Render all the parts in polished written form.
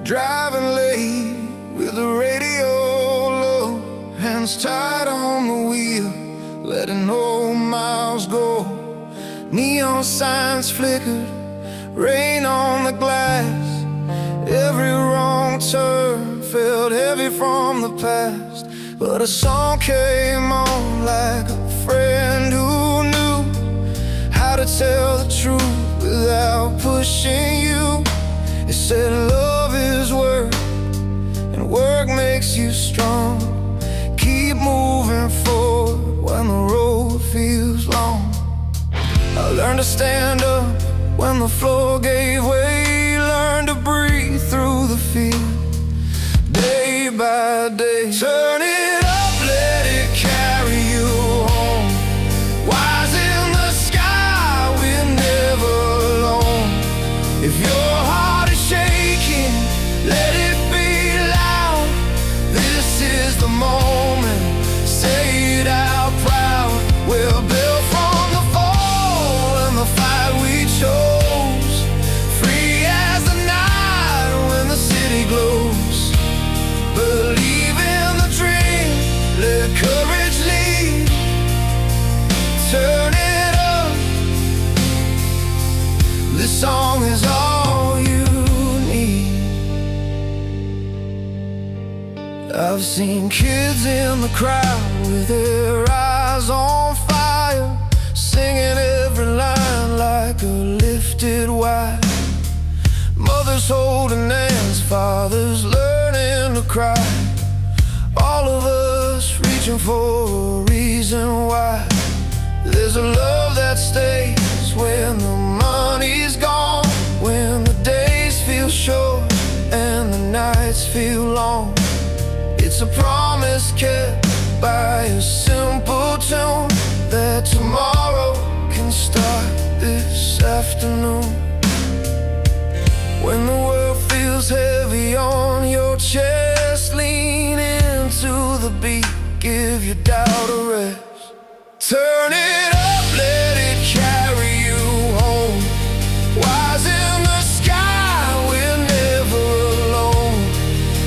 driving late with the radio low, hands tied on the wheel, letting old miles go. Neon signs flickered, rain on the glass. Every wrong turn felt heavy from the past. But a song came on like a friend who knew how to tell the truth without pushing you. It said love is work, and work makes you strong. Keep moving forward when the road feels long. I learned to stand up when the floor gave way, learned to breathe through the fear, day by day. Turn it up, let it carry you home. Wise in the sky, we're never alone. If your heart is shaking, let it be loud. This is the moment, say it out proud. We're built from the fall and the fight we chose. Free as the night when the city glows. Believe in the dream, let courage lead. Turn it up, this song is all you need. I've seen kids in the crowd with their eyes on fire, singing every line like a lifted wire. Mothers holding hands, fathers learning to cry. All of us reaching for a reason why. There's a love that stays when the money's gone, when the days feel short and the nights feel long. It's a promise kept by a simple tune, that tomorrow can start this afternoon. When the world feels heavy on your chest, lean into the beat, give your doubt a rest. Turn it up, let it carry you home. Wise in the sky, we're never alone.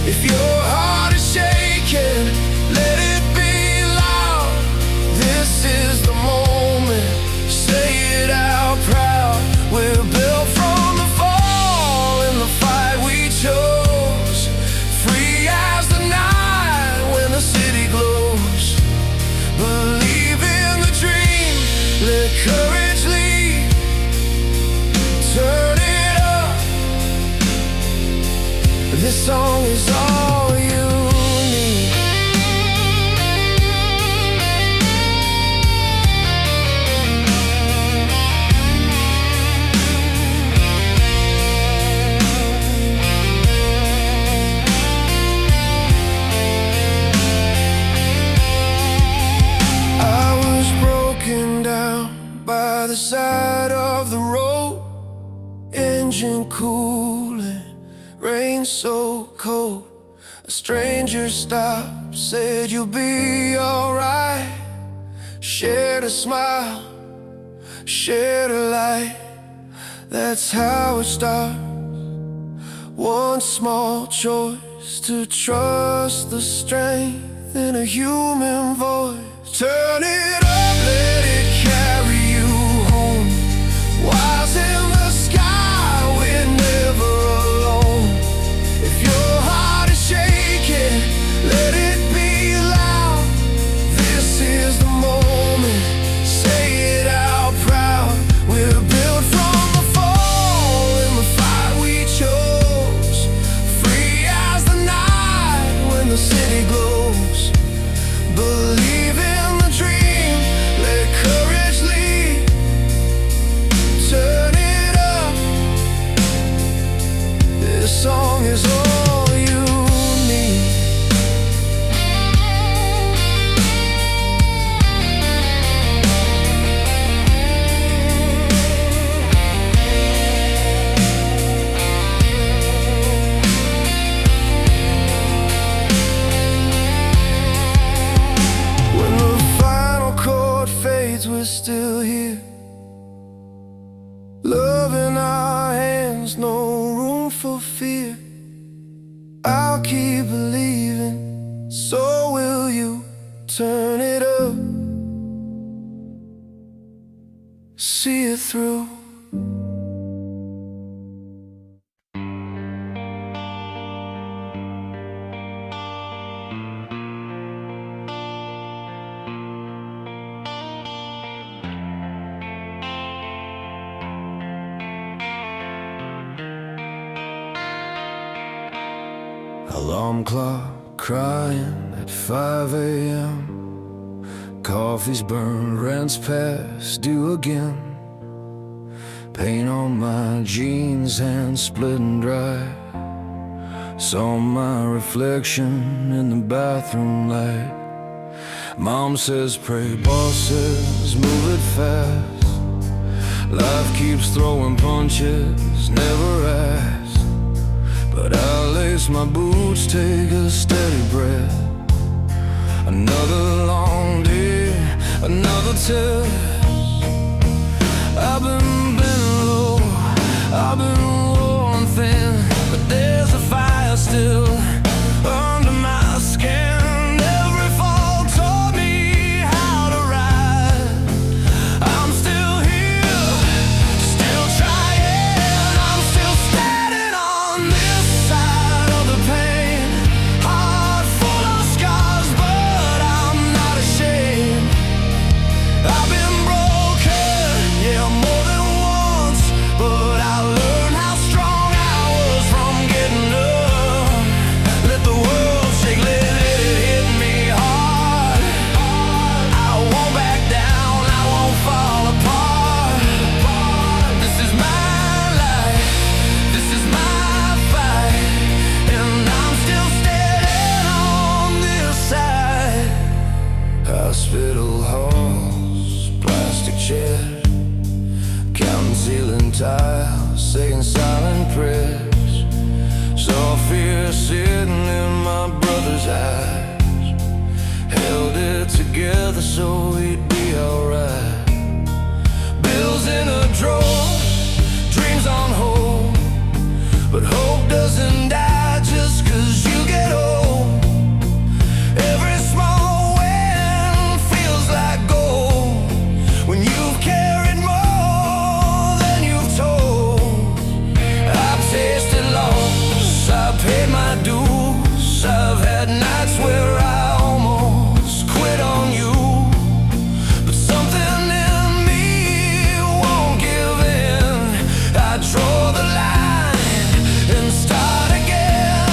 If your heart is shaking, let it be loud. This is the moment, say it out proud. We're built from the fall and the fight we chose. Free as the night when the city glows. Believe in the dream, let courage lead. Turn it up, this song is all you need. I was broken down by the side of the road, engine cooling, rain so cold. A stranger stopped, said you'll be alright. Shared a smile, shared a light. That's how it starts. One small choice, to trust the strength in a human voice. Turn it up, let it carry you home. Wise in the sky, we're never alone. If your heart is shaking, let it be loud. This is the moment, say it out proud. We're built from the fall and the fight we chose. Free as the night when the city glows. Believe in the dream, let courage lead. Turn it up, this song is all you need. When the final chord fades, we're still here. Love in our hands, no room for fear. see it through. Alarm clock crying at 5 a.m. Coffee's burned, rent's past due again. Paint on my jeans, hands splitting dry. Saw my reflection in the bathroom light. Mom says pray, boss says move it fast. Life keeps throwing punches, never ask. But I lace my boots, take a steady breath. Another long day, another test. I've been low, I've been worn thin, but there's a fire still under my skin. Every fall taught me how to ride. I'm still here, still trying. I'm still standing on this side of the pain. Heart full of scars, but I'm not ashamed. I've been broken, yeah, more than once, but I learned how strong I was from getting up. Let the world shake, let it hit me hard. I won't back down, I won't fall apart. This is my life, this is my fight, and I'm still standing on this side. Hospital halls, plastic chairs, counting ceiling tiles, saying silent prayers. Saw fear sitting in my brother's eyes. Held it together so we'd be alright. Bills in a drawer, dreams on hold, but hope doesn't die just 'cause you get old. Every small win feels like gold when you've carried more than you've told. I've tasted loss, I've paid my dues. I've had nights where I almost quit on you, but something in me won't give in. I draw the line and start again.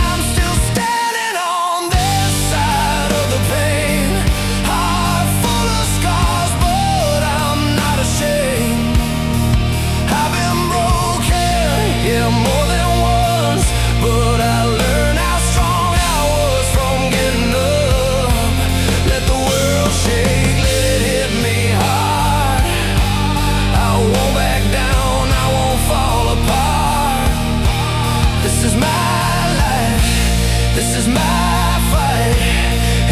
I'm still standing on this side of the pain. Heart full of scars, but I'm not ashamed. I've been broken, yeah, more than once, but I learned how strong I was from getting up. Let the world shake, let it hit me hard. I won't back down, I won't fall apart. This is my life, this is my fight,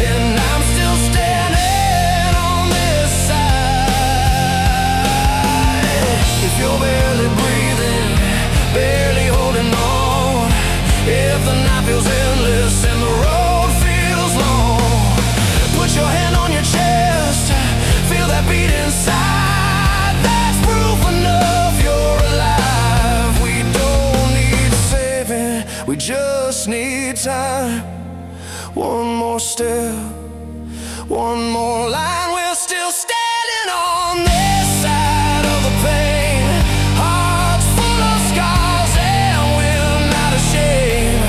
and I'm still standing on this side. If you're barely breathing, barely holding on, if the night feels endless and the road feels long, put your hand on your chest, feel that beat inside. That's proof enough you're alive. We don't need saving, we just need time. One more step, one more line, we're still standing on this side of the pain. Hearts full of scars and we're not ashamed.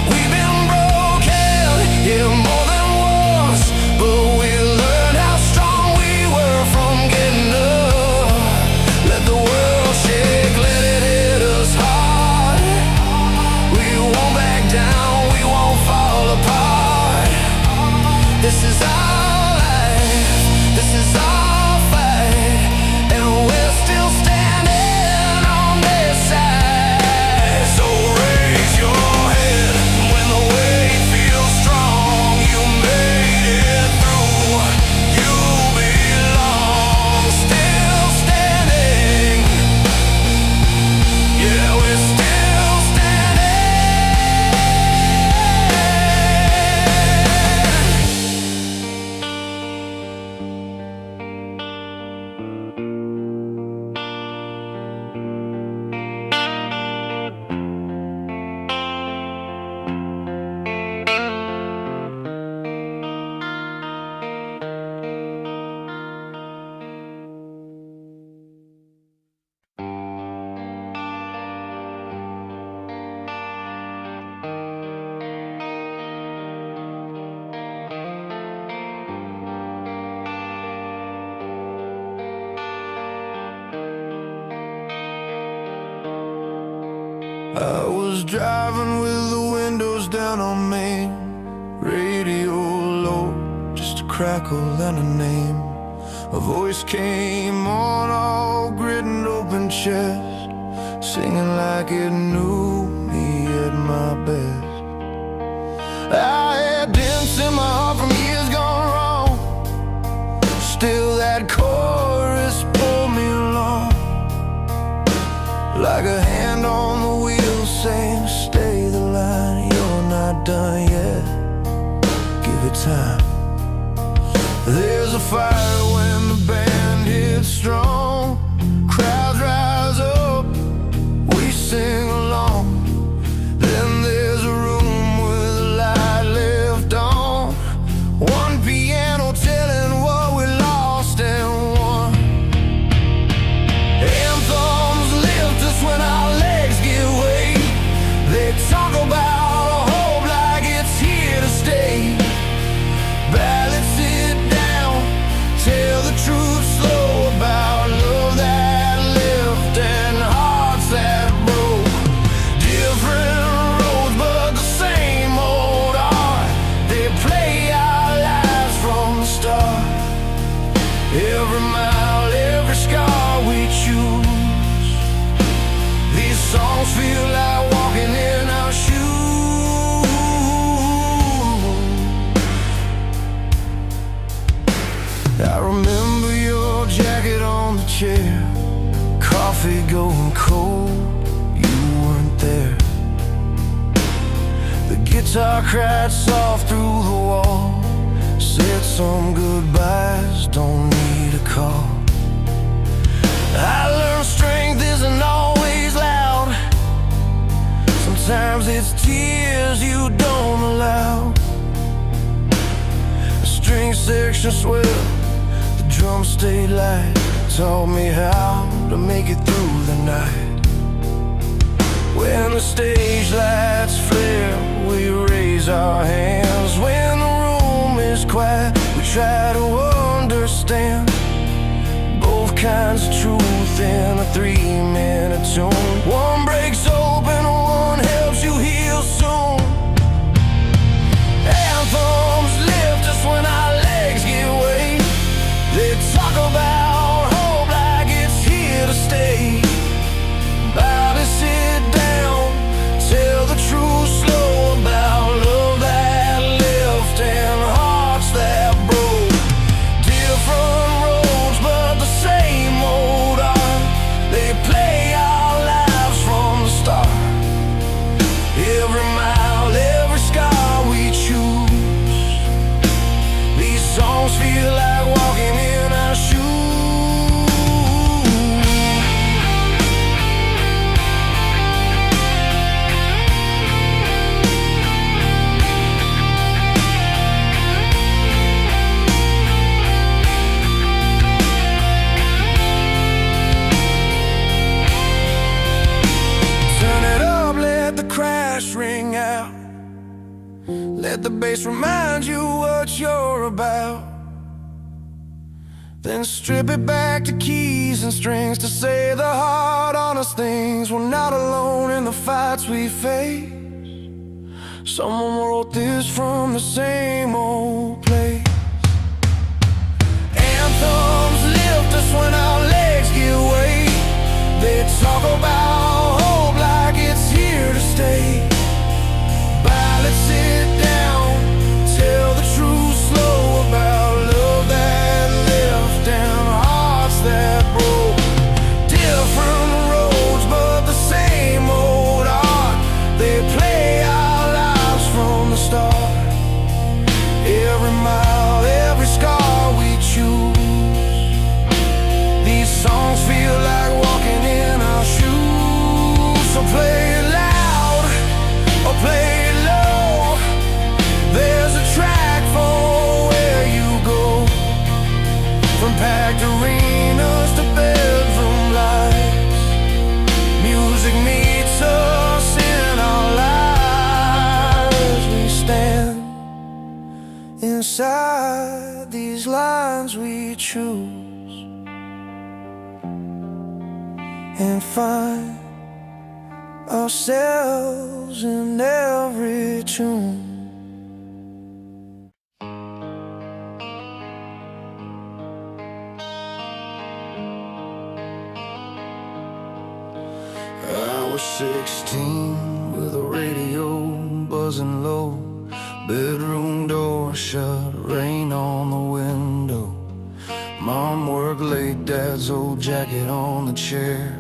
We've been broken, yeah, more than once, but we learned how strong we were from getting up. Let the world shake, let it hit us hard. We won't back down, we won't fall apart. This is our life. I was driving with the windows down on Main, radio low, just a crackle and a name. A voice came on, all grit and open chest, singing like it knew me at my best. I had dents in my heart from years gone wrong, still that chorus pulled me along, like a hand on the wheel saying, stay the line, you're not done yet, give it time. There's a fire when the band hits strong, crowds rise up, we sing along. Then there's a room with a light left on, one piano telling what we lost and won. Anthems lift us when our legs give way, they talk about hope like it's here to stay. Ballads sit down, tell the truth slow about love that left and hearts that broke. Different roads but the same old art, they play our lives from the start. Every mile, every scar we choose, these songs feel like walking in our shoes. I remember your jacket on the chair, coffee going cold, you weren't there. The guitar cried soft through the wall, said some goodbyes, don't need a call. I learned strength isn't always loud, sometimes it's tears you don't allow. The string section swelled, drums stayed light, taught me how to make it through the night. When the stage lights flare, we raise our hands. When the room is quiet, we try to understand both kinds of truth in a 3-minute tune. One breaks open, one helps you heal soon. Anthems lift us when our legs give way, they talk about hope like it's here to stay. Bodies sit down, tell the truth slow about love that left and hearts that broke. Different roads but the same old art, they play our lives from the start. Every mile, every scar we choose, these songs feel like walking in our shoes. Turn it up, let the crash ring out, let the bass remind you what you're about. Then strip it back to keys and strings to say the hard, honest things. We're not alone in the fights we face, someone wrote this from the same old place. Anthems lift us when our legs give way, they talk about hope like it's here to stay. Ballads sit down, tell the truth slow about love that left and hearts that broke. Different roads but the same old art, they play our lives from the start. Every mile, every scar we choose, these songs feel like walking in our shoes. So play it loud or play it low, there's a track for where you go. From packed arenas to bedroom lights, music meets us in our lives. We stand inside these lines we choose and find ourselves in every tune. I was 16 with a radio buzzing low, bedroom door shut, rain on the window. Mom worked late, Dad's old jacket on the chair.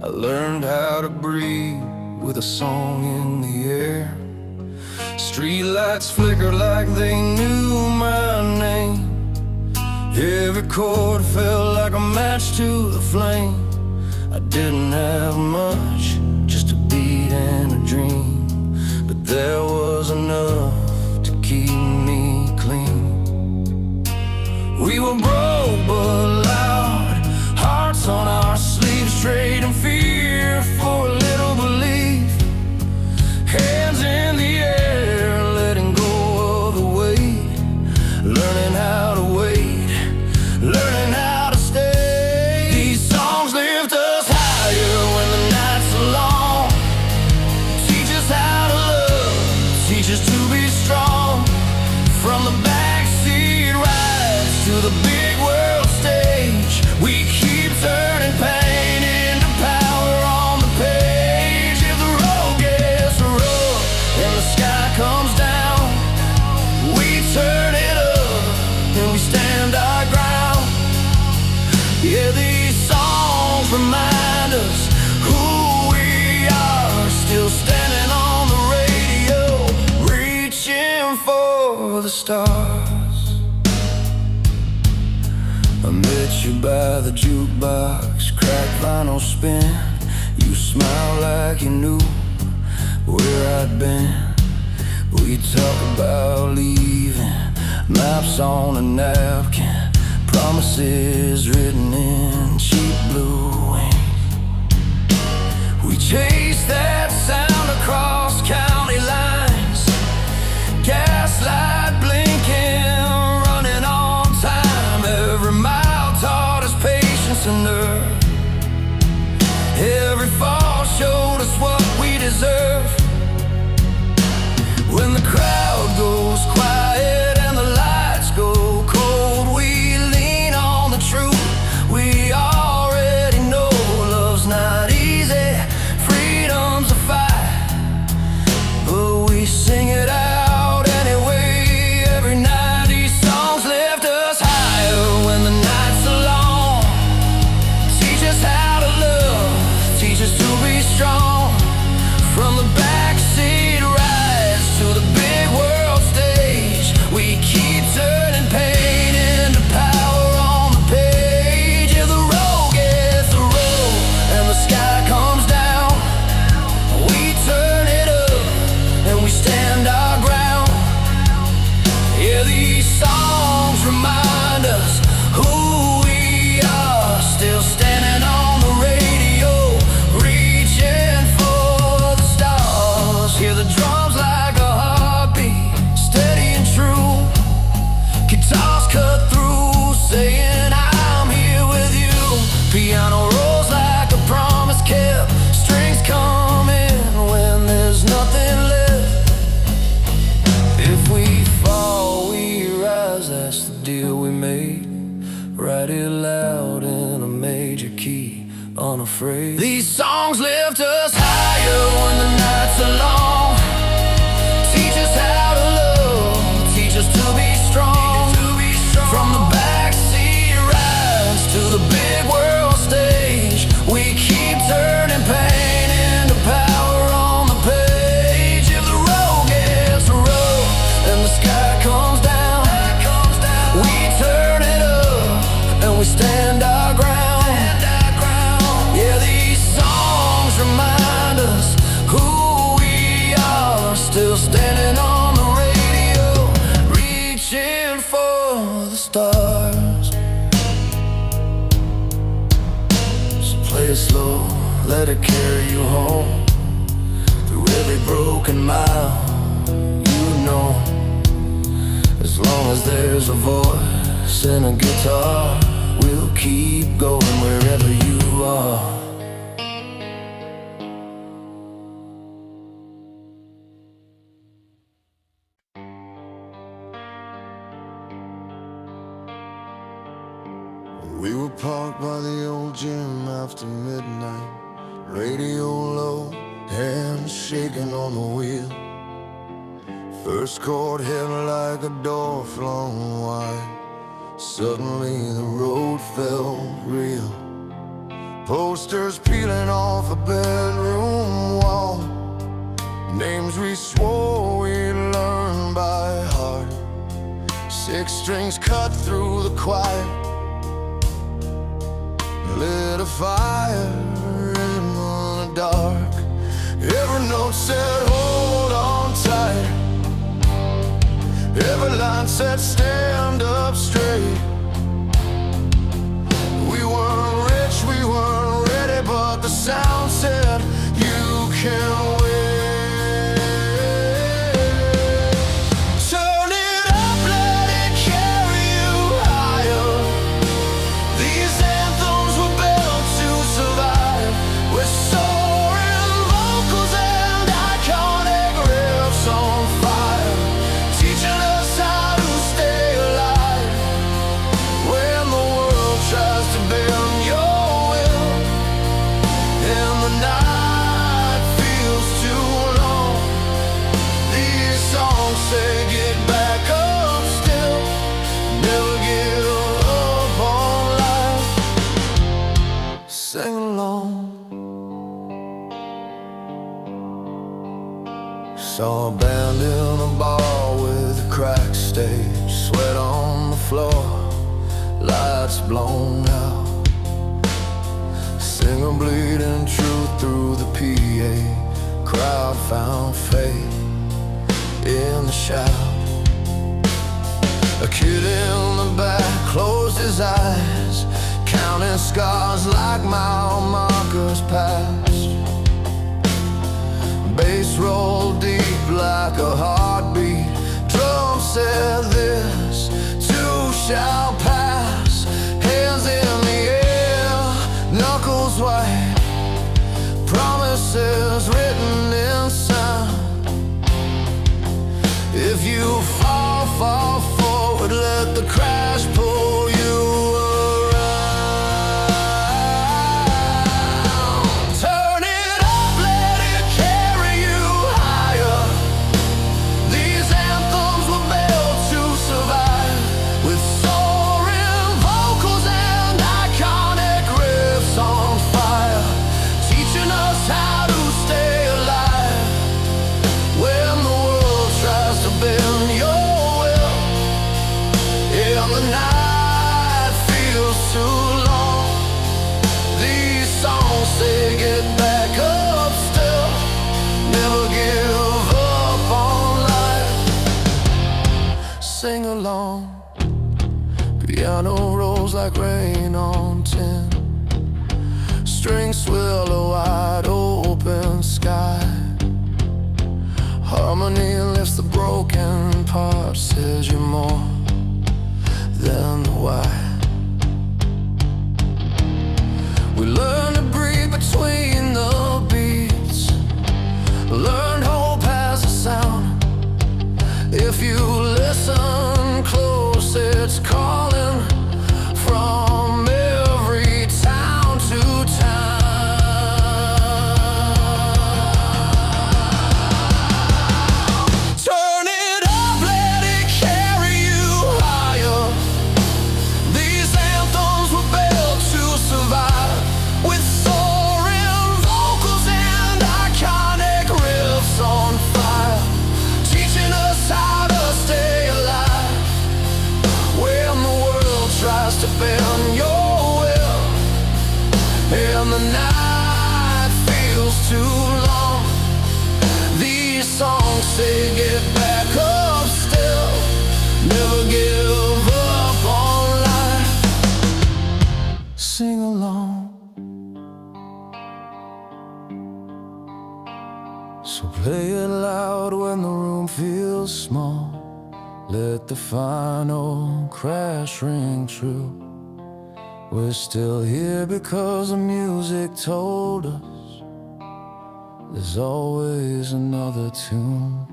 I learned how to breathe with a song in the air. Streetlights flickered like they knew my name. Every chord felt like a match to the flame. I didn't have much, just a beat and a dream, but there was enough to keep me clean. We were broke but loud, hearts on our sleeves, trading fear for a little belief. Hands in the air, letting go of the weight, learning how to wait, learning how to stay. These songs lift us higher when the nights are long, teach us how to love, teach us to be strong. From the backseat rides to the big world stage, we keep turning pain into power on the page. If the road gets rough and the sky comes down, we turn it up and we stand our ground. Yeah, these songs remind us who we are, still standing on the radio, reaching for the stars. I met you by the jukebox, cracked vinyl spin. You smiled like you knew where I'd been. We talk about leaving, maps on a napkin, promises written in cheap blue ink. We chase that sound across county lines, gaslight blinking, running on time. Every mile taught us patience and nerve. Every fall showed us what we deserve. When the crowd goes quiet and the lights go cold, we lean on the truth we already know. Love's not easy, freedom's a fight, but we sing it out anyway. Every night these songs lift us higher when the nights are long, teach us how to love, teach us to be strong. From the backseat rides to the big world stage, we keep turning pain into power on the page. If the road gets the road and the sky comes down, we turn it up and we stand our ground. Yeah, these songs remind us who we are, still standing on the radio, reaching for the stars. Hear the drums like a heartbeat, steady and true. Guitars cut through, saying I'm here with you. Piano rolls like a promise kept, strings come in when there's nothing left. If we fall, we rise, that's the deal we made. Write it loud in a major key, unafraid. These songs lift us higher when the nights are long, teach us how to love, teach us to be strong. From the backseat rides to the big world stage, we keep turning pain into power on the page. If the road gets rough and the sky comes down, we turn it up and we stand our ground. Yeah, these songs remind us who we are, still standing on the radio, reaching for the stars. So play it slow, let it carry you home, through every broken mile. You know, as long as there's a voice and a guitar, we'll keep going wherever you are. by the old gym after midnight. Radio low, hands shaking on the wheel. First chord hit like a door flung wide. Suddenly the road felt real. Posters peeling off a bedroom wall. Names we swore we'd learn by heart. Six strings cut through the quiet, lit a fire in the dark. Every note said hold on tight. Every line said stand up straight. We weren't rich, we weren't ready, but the sound said you can wait. Turn it up, let it carry you higher. These anthems were built to survive, with soaring vocals and iconic riffs on fire, teaching us how to stay alive when the world tries to bend your will and the night feels too long. These songs say get back up still, never give up on life. Sing along. Saw a band in a bar with a cracked stage, sweat on the floor, lights blown out. Singer bleeding truth through the PA. Crowd found faith in the shout. A kid in the back closed his eyes, counting scars like mile markers past. Bass rolled deep like a heartbeat. Drum said this too shall pass. Hands in the air, knuckles white, promises written in sound. If you fall, fall forward, let the crash pull you around. Turn it up, let it carry you higher. These anthems were built to survive, with soaring vocals and iconic riffs on fire, teaching us how to stay alive when the world tries to bend your will and the night feels too long. These songs say get back up still, never give up on life. Sing along. Piano rolls like rain on tin. Strings swirl a wide open sky. Harmony lifts the broken parts, says you're more than the why. We learn to breathe between the beats, learn hope has a sound. If you listen close, it's calling from every town to town. Turn it up, let it carry you higher. These anthems were built to survive, with soaring vocals and iconic riffs on fire, teaching us how to stay alive when the world tries to bend your will and the night feels too long. These songs say get back up still, never give up on life. Sing along. So play it loud when the room feels small. Let the final crash ring true. We're still here because the music told us there's always another tune.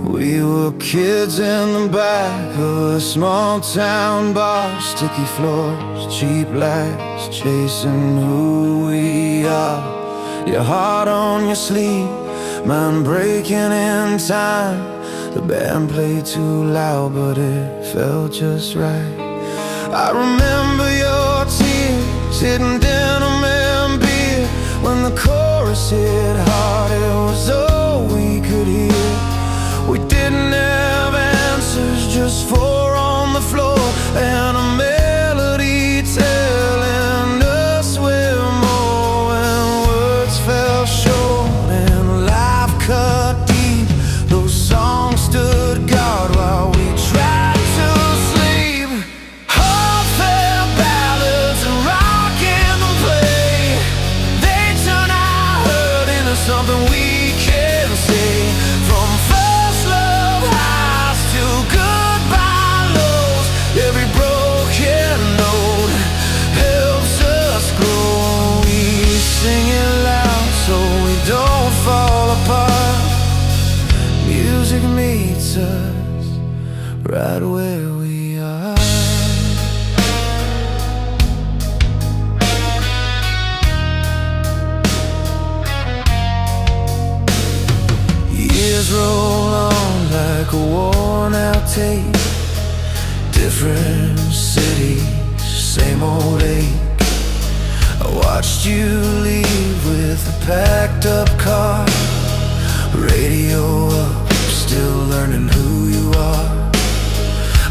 We were kids in the back of a small town bar. Sticky floors, cheap lights, chasing who we are. Your heart on your sleeve, mine breaking in time. The band played too loud, but it felt just right. I remember your tears hitting denim and beer. When the chorus hit hard, it was all we could hear. We didn't have answers, just four on the floor and a melody telling us we're more. When words fell short and life cut deep, those songs stood guard while we tried to sleep. Heartfelt ballads and rock anthem play. They turn our hurt into something we can say. From first love highs to goodbye lows, every broken note helps us grow. We sing it loud so we don't fall apart. Music meets us right where we are. Years roll on like a worn-out tape. Different cities, same old ache. I watched you leave with a packed-up car. Radio up, still learning who you are.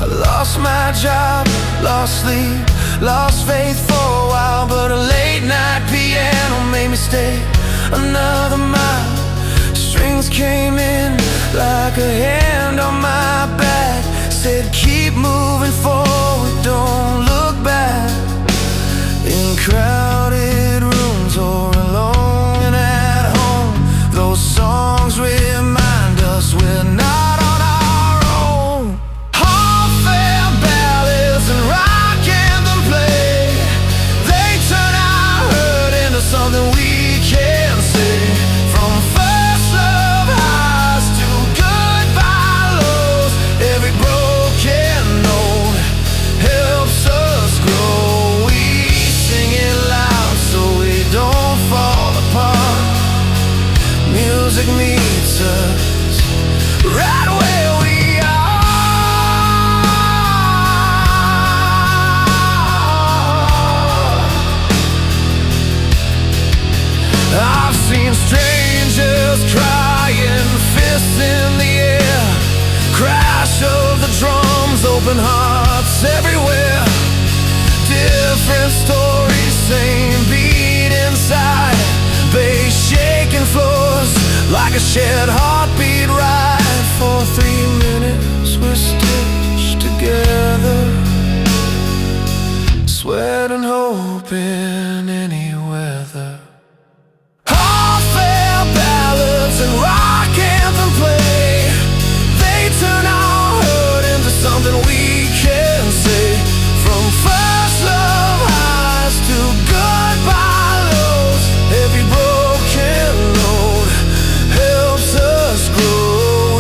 I lost my job, lost sleep, lost faith for a while, but a late-night piano made me stay another mile. Strings came in like a hand on my back, said keep moving forward, don't look back. In crowded rooms or alone and at home, those songs remind us we're not on our own. Heartfelt ballads and rock anthem play. They turn our hurt into something we can say. From first love highs to goodbye lows, every broken note helps us grow. We sing it loud so we don't fall apart. Music meets us right where we are. I've seen strangers crying, fists in the air, crash of the drums, open hearts everywhere. Different stories, same beat inside. Bass shaking floors like a shared heartbeat ride. For 3 minutes we're stitched together, sweat and hope in any weather. Heartfelt ballads and rock anthem play. They turn our hurt into something we can say. From first love highs to goodbye lows, every broken note helps us grow.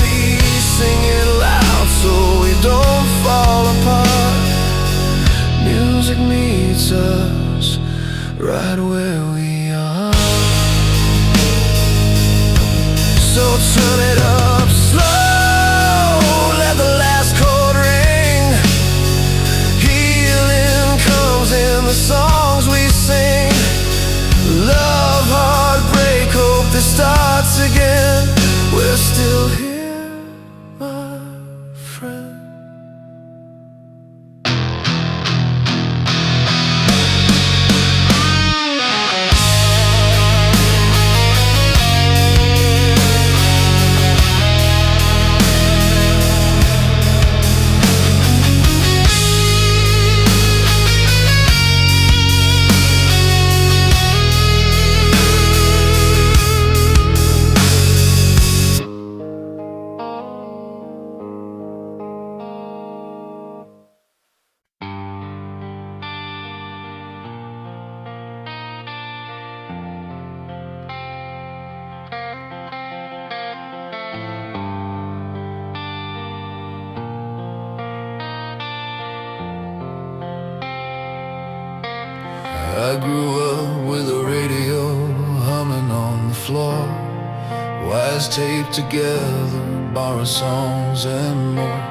I grew up with a radio humming on the floor, wires taped together, borrowed songs and more.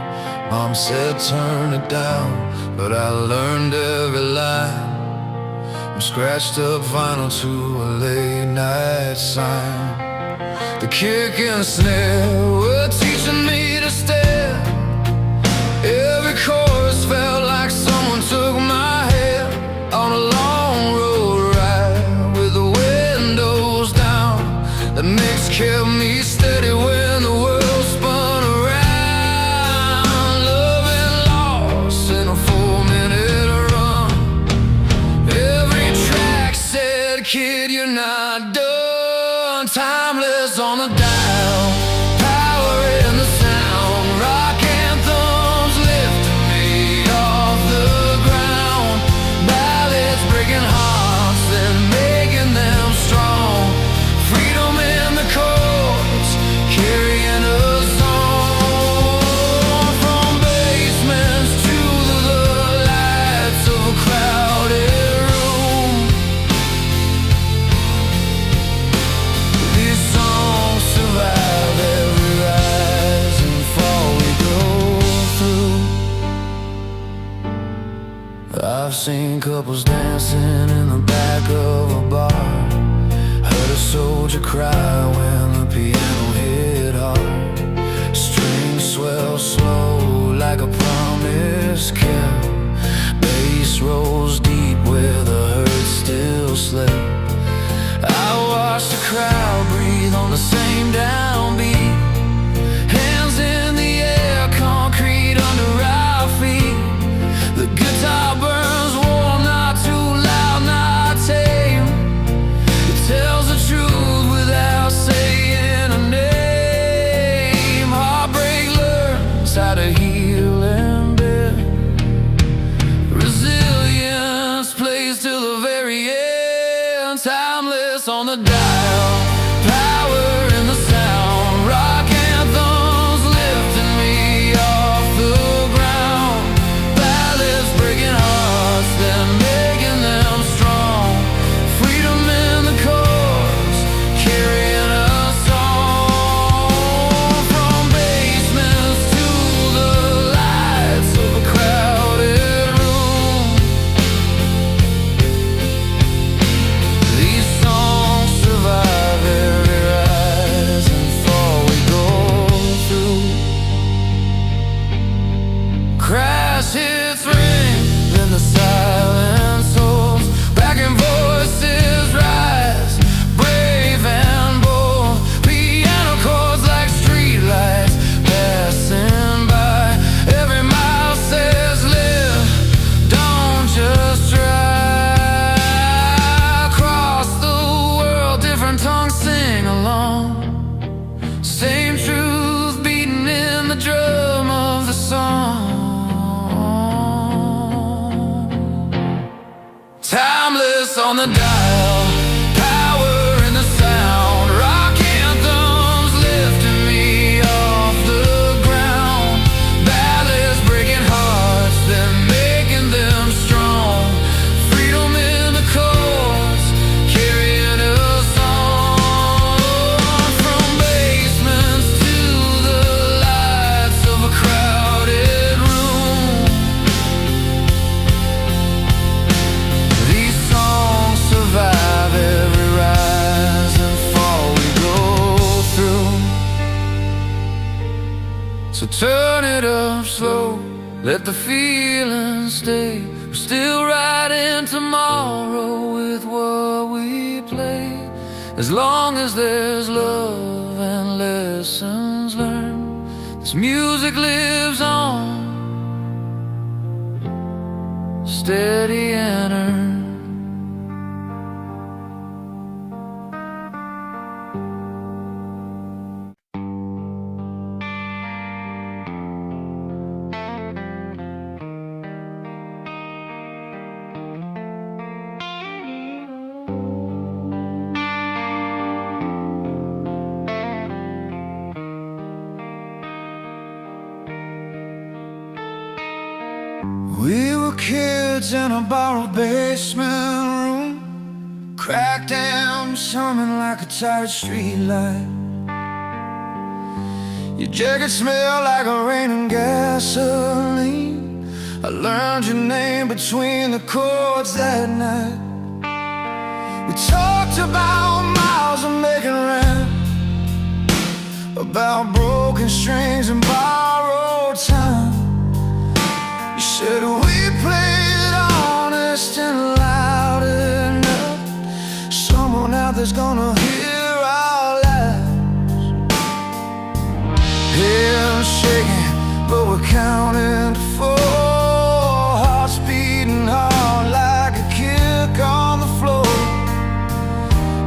Mom said turn it down, but I learned every line, from scratched up vinyl to a late night sign. The kick and snare were teaching me to stare. Every chorus felt like someone took my hand on a long road ride with the windows down. The mix kept me steady when the world spun around. Love and loss in a 4-minute run. Every track said, kid, you're not done. Timeless on the dial, power in the sound. Rock anthems lifting me off the ground. Ballads breaking hearts, then making them strong. Freedom in the chords, carrying us on. From basements to the lights of a crowded room. These songs survive every rise and fall we go through. I've seen couples dancing in the back of a bar, heard a soldier cry when the piano hit hard. Strings swell slow like a promise kept. Bass rolls deep where the hurt still slept. I watch the crowd breathe on the same downbeat. Hands in the air, concrete under our feet. The guitar burns warm, not too loud, not tame. It tells the truth without saying a name. Heartbreak learns how to heal and bear. Resilience plays till the very end. Timeless on the dial, power in the sound. Rock anthems lifting me off the ground. Ballads breaking hearts, then making them strong. Freedom in the chords, carrying us on. From basements to the lights of a crowded room. These songs survive every rise and fall we go through. Crash hits ring, then the silence holds. Backing voices rise, brave and bold. Piano chords like streetlights passing by. Every mile says live, don't just try. Across the world, different tongues sing along. Same truth beating in the drum of the song. Timeless on the dial, power in the sound. Rock anthems lifting me off the ground. Ballads breaking hearts, then making them strong. Freedom in the chords, carrying us on. From basements to the lights of a crowded room. These songs survive every rise and fall we go through. So turn it up slow, let the feeling stay. We're still writing tomorrow with what we play. As long as there's love and lessons learned, this music lives on, steady and earned. We were kids in a borrowed basement room, cracked down, humming like a tired street light. Your jacket smelled like a rain and gasoline. I learned your name between the chords that night. We talked about miles of making rent, about broken strings and borrowed time. You said we played honest and loud enough. Someone out there's gonna hear our laughs. Hands shaking, but we're counting to 4. Hearts beating hard like a kick on the floor.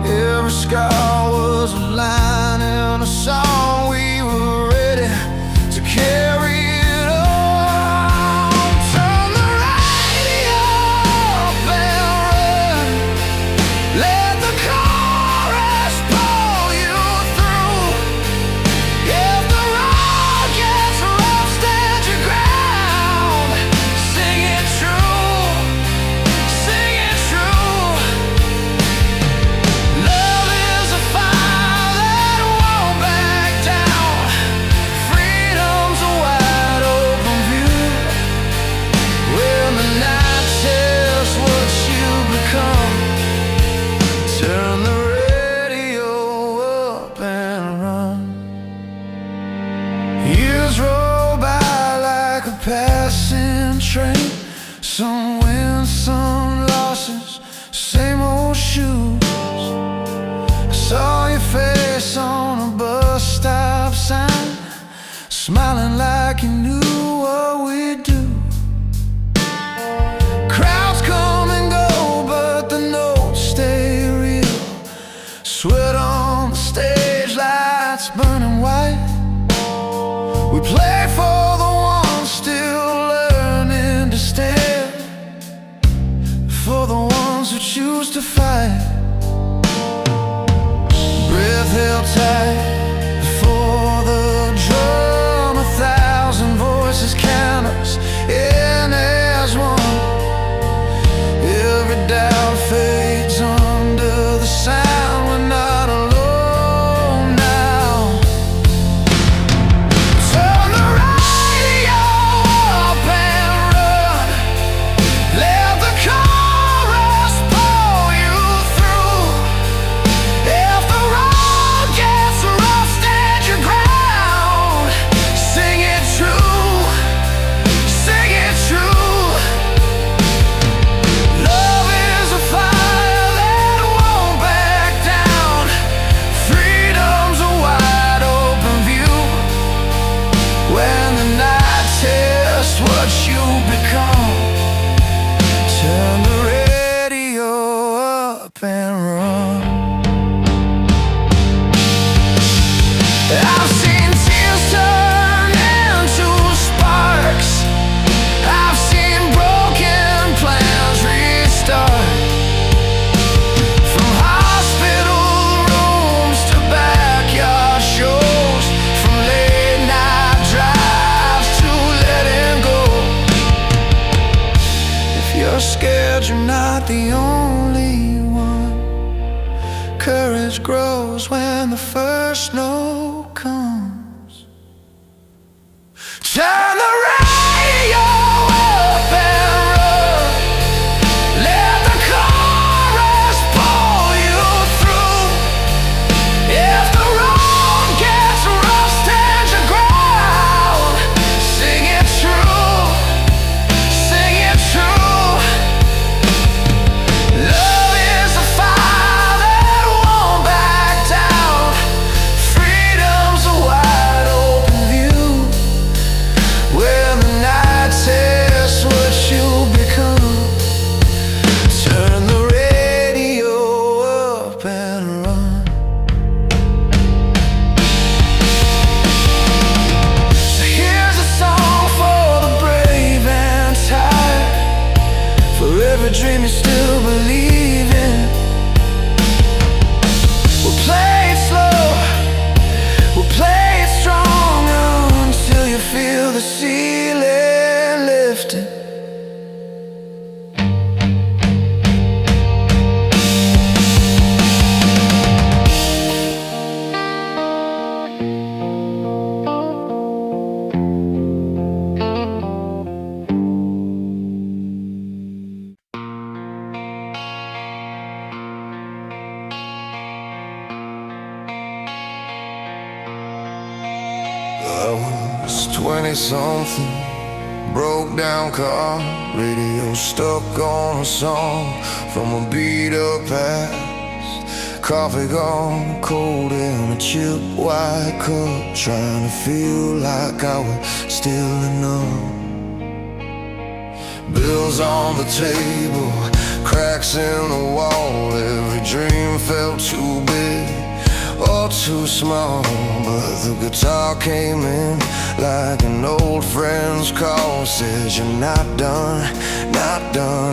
Every scar was a line in a song. We were ready to carry it on. Turn the radio up and run. Let the chorus pull you through. If the road gets rough, stand your ground. Sing it true, sing it true. Love is a fire that won't back down. Freedom's a wide open view. When the night tells what you become, turn the radio up and run. Years roll by like a passing train. Some wins, some losses, same old shoes. I saw your face on a bus stop sign, smiling like you knew what we'd do. Crowds come and go, but the notes stay real. Sweat on the stage, lights burning white. We play for the ones still learning to stand, for the ones who choose to fight. Breath held tight before the drum. 1,000 voices count us in as one. Every doubt fades under the sound. We're not alone now. Turn the radio up and run. Let the chorus pull you through. If the road gets rough, stand your ground. Sing it true, sing it true. Love is a fire that won't back down. Freedom's a wide open view. When the night tests what you become, turn the radio up and run. I've seen tears turn into sparks. I've seen broken plans restart. From hospital rooms to backyard shows, from late night drives to letting go. If you're scared, you're not the only one. Courage grows when the first no comes. Turn the radio up and run. Let the chorus pull you through. If the road gets rough, stand your ground. Sing it true, sing it true. Love is a fire that won't back down. Freedom's a wide open view. When the night tests what you become, turn the radio up and run. So here's a song for the brave and tired, for every dream you still believe in. We'll play it slow, we'll play it strong until you feel the ceiling lifting. 20-something, broke down car, radio stuck on a song from a beat-up past. Coffee gone cold in a chilled white cup, trying to feel like I was still enough. Bills on the table, cracks in the wall, every dream felt too big or too small. But the guitar came in like an old friend's call, says you're not done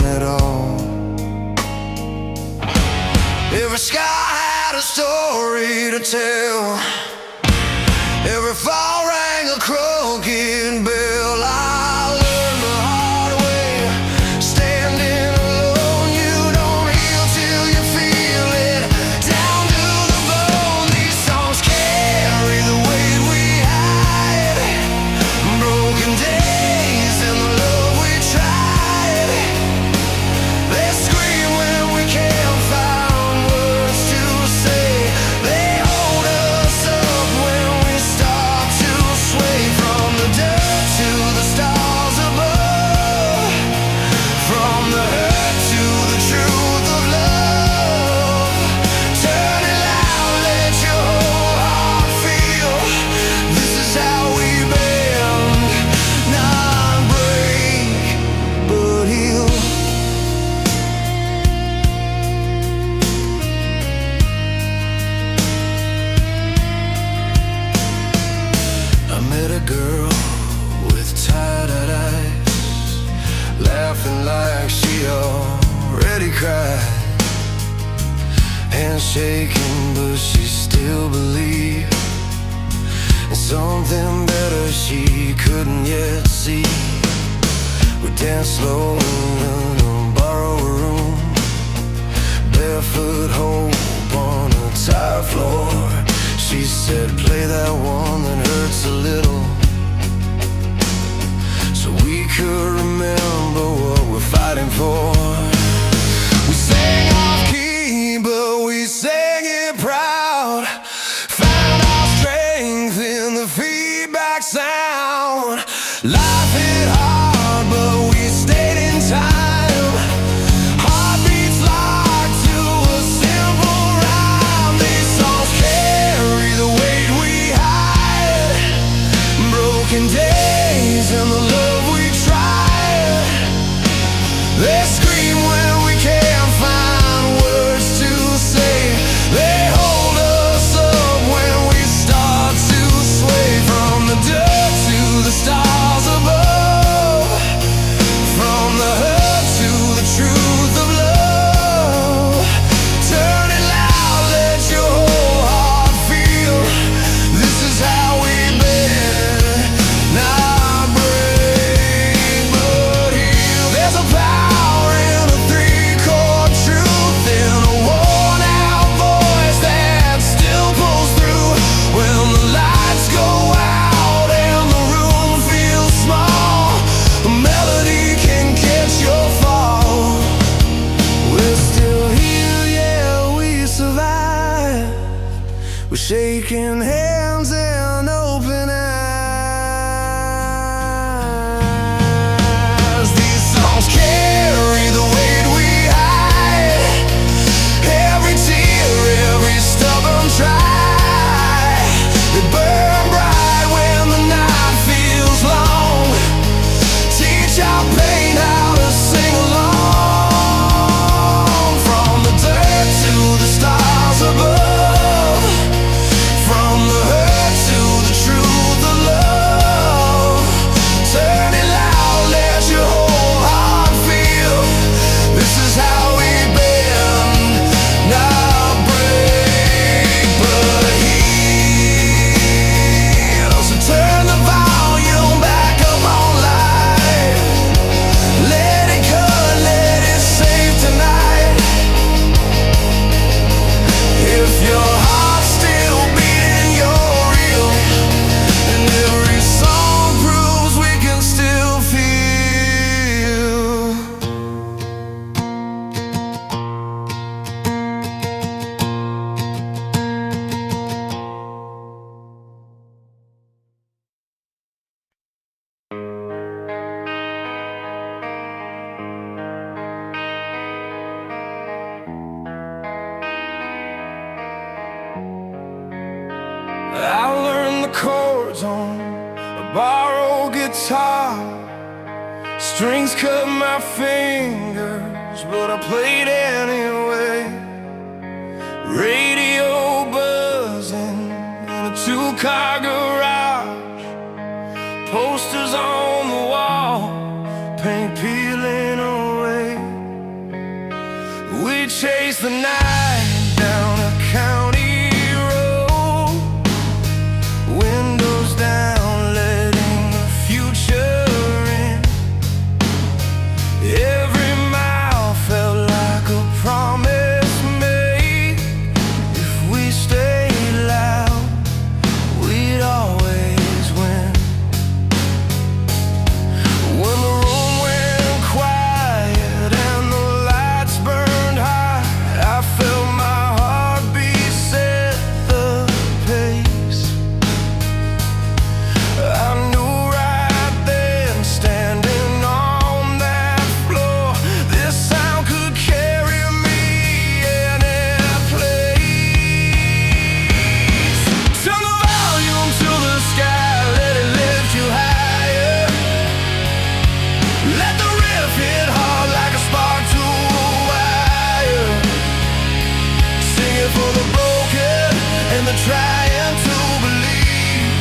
at all. Every sky had a story to tell, every fall rang a crooked bell. I learned the hard way, standing alone. You don't heal till you feel it down to the bone. These songs carry the weight we hide, broken days and the love we tried. They scream when we can't find words to say. They hold us up when we start to sway. From the dirt to the stars above, from the hurt to the truth of love. Turn it loud, let your whole heart feel. This is how we bend, not break, but heal. I met a girl with tired eyes, laughing like she already cried. Hands shaking, but she still believed in something better she couldn't yet see. We danced slow in a borrowed room, barefoot hope on a tile floor. She said, play that one that hurts a little, so we could remember what we're fighting for. We sang off key, but we sang it proud. Found our strength in the feedback sound. Life hit hard, but we stayed in time. Heartbeats locked to a simple rhyme. These songs carry the weight we hide, broken days and the love we tried. They scream when we can't find words to say. They hold us up when we start to sway. From the dirt to the stars above, from the hurt to the truth of love. Turn it loud, let your whole heart feel. This is how we bend, not break. borrowed guitar. Strings cut my fingers, but I played anyway. Radio buzzing in a two-car garage. Posters on the wall, paint peeling away. We chased the night down a county road, windows down, letting the future in. Every mile felt like a promise made. If we stayed loud, we'd always win. When the room went quiet and the lights burned high, I felt my heartbeat set the pace. I knew right then, standing on that floor, this sound could carry me any place. Turn the volume to the sky, let it lift you higher. Let the riff hit hard like a spark to a wire. Sing it for the broken and the trying to believe.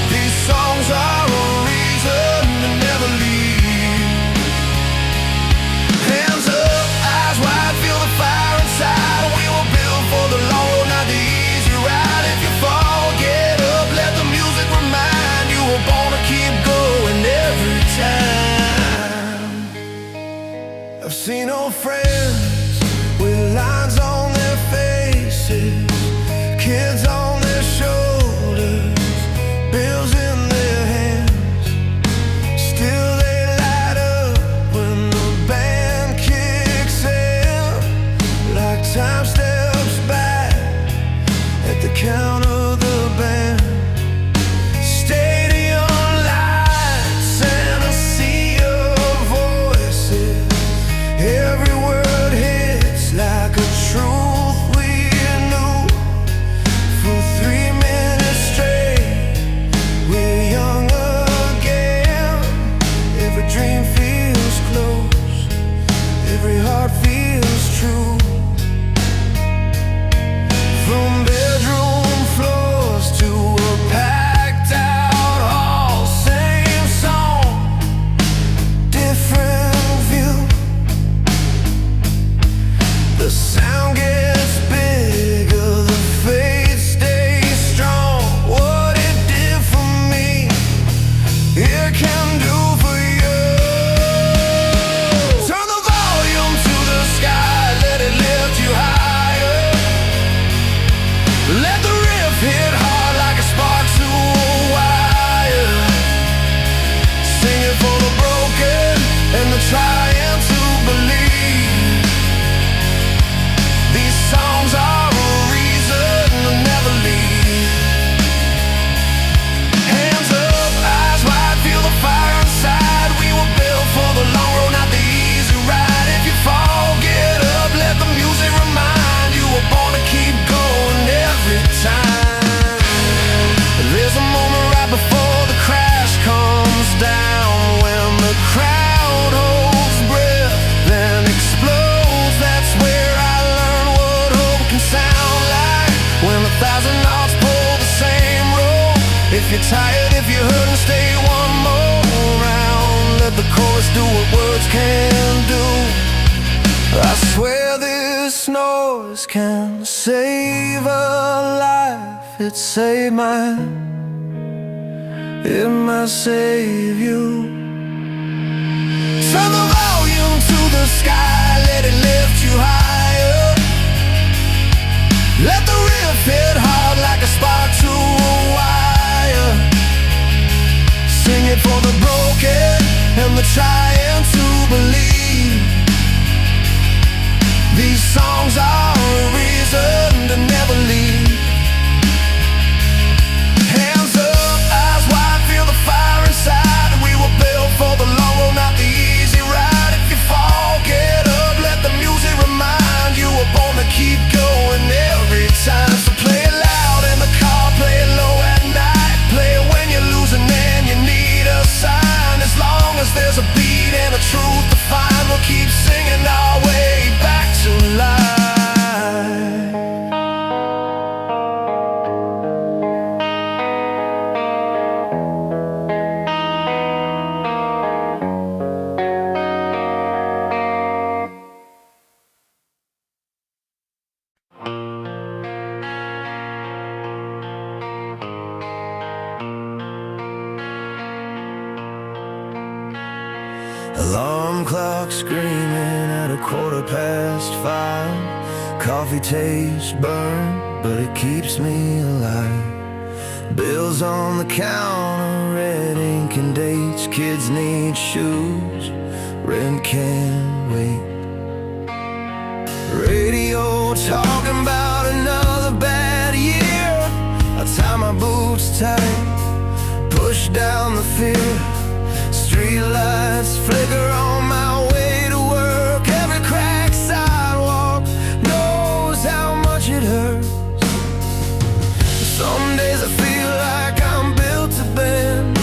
These songs are a reason to never leave. Hands up, eyes wide, feel the fire inside. We were built for the long road, not the easy ride. If you fall, get up, let the music remind you were born to keep going every time. I've seen old friends with lines on their faces, kids on their shoulders, bills in their hands. Still they light up when the band kicks in, like time steps back at the count of the band. Stadium lights and a sea of voices. Every word hits like a truth we knew. For 3 minutes straight, we're young again. Every dream feels close, every heart feels true. From bedroom floors to a packed out hall, same song, different view. The sound gets bigger, the faith stays strong. What it did for me, it can do for you. Turn the volume to the sky, let it lift you higher. Let the riff hit hard like a spark to a wire. Sing it for the broken and the trying to believe. These songs are a reason to never leave. Hands up, eyes wide, feel the fire inside. We were built for the long road, not the easy ride. If you fall, get up, let the music remind you were born to keep going every time. There's a moment right before the crash comes down, when the crowd holds breath, then explodes. That's where I learned what hope can sound like. When 1,000 hearts pull the same road. If you're tired, if you're hurting, stay one more round. Let the chorus do what words can't do. I swear this noise can save a life. It saved mine, it might save you. Turn the volume to the sky, let it lift you higher. Let the riff hit hard like a spark to a wire. Sing it for the broken and the trying to believe. These songs are a reason to never leave. Hands up, eyes wide, feel the fire inside. We were built for the long road, not the easy ride. If you fall, get up, let the music remind you were born to keep going every time. So play it loud in the car, play it low at night, play it Alarm clock screaming at 5:15. Coffee tastes burnt, but it keeps me alive. Bills on the counter, red ink and dates. Kids need shoes, rent can't wait. Radio talking about another bad year. I tie my boots tight, push down the fear. Street lights flicker on my way to work. Every cracked sidewalk knows how much it hurts. Some days I feel like I'm built to bend,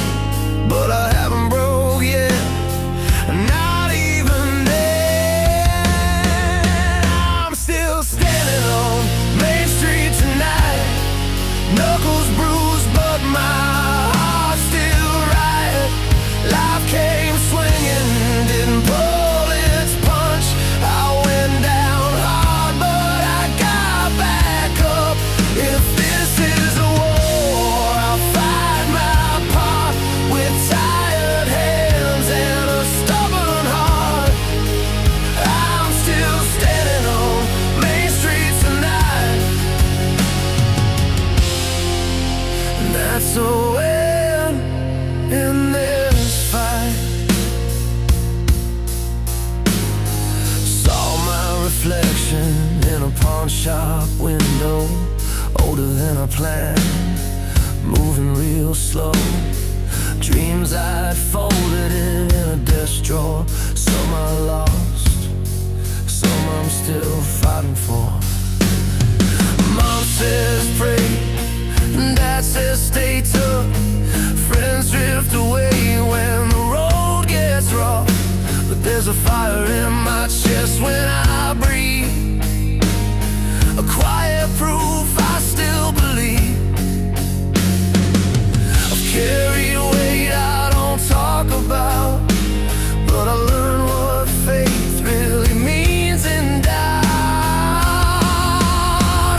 but I haven't broke yet, not even then. I'm still standing on Main Street tonight, knuckles bruised but my heart still right. Life came swinging, didn't pull its punch. I went down hard, but I got back up. If this is a war, I'll fight my part with tired hands and a stubborn heart. I'm still standing on Main Street tonight, and that's a win in this fight. Saw my reflection in a pawn shop window, older than I planned, moving real slow. Dreams I'd folded in a desk drawer. Some I lost, some I'm still fighting for. Mom says pray, Dad says stay tough. Friends drift away when the road gets rough, but there's a fire in my chest when I breathe, a quiet proof I still believe. I've carried weight I don't talk about, but I learned what faith really means in doubt.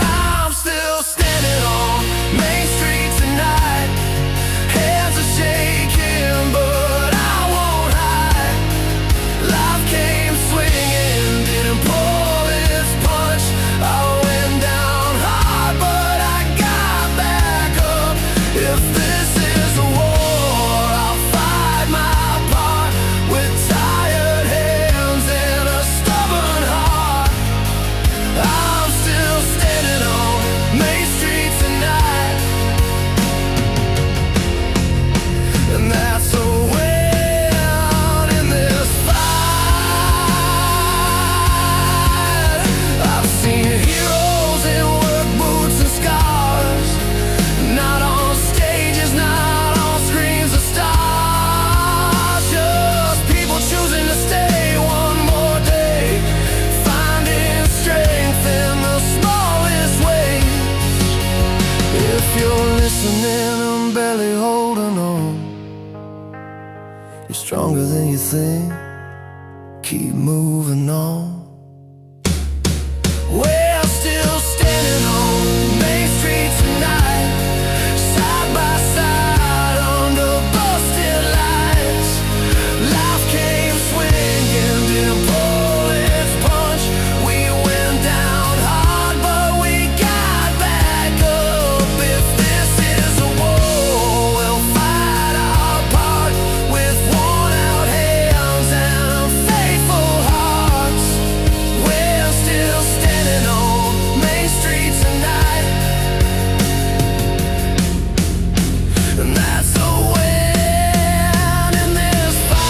I'm still standing on Main Street tonight, hands are shaking, but I won't hide. Life came swinging, didn't pull its punch. I went down hard, but I got back up. If this is a war, I'll fight my part with tired hands and a stubborn heart. I'm still standing on Main Street tonight, and that's a win in this fight. I've seen heroes in work boots and scars, not on stages, not on screens of stars. Just people choosing to stay one more day, finding strength in the smallest ways. If you're listening and barely holding on, you're stronger than you think. Keep moving on. We're still standing on Main Street tonight, side by side under busted lights. Life came swinging, didn't pull its punch. We went down hard, but we got back up. If this is a war, we'll fight our part with worn out hands and faithful hearts. We're still standing on Main Street tonight, and that's a win in this fight.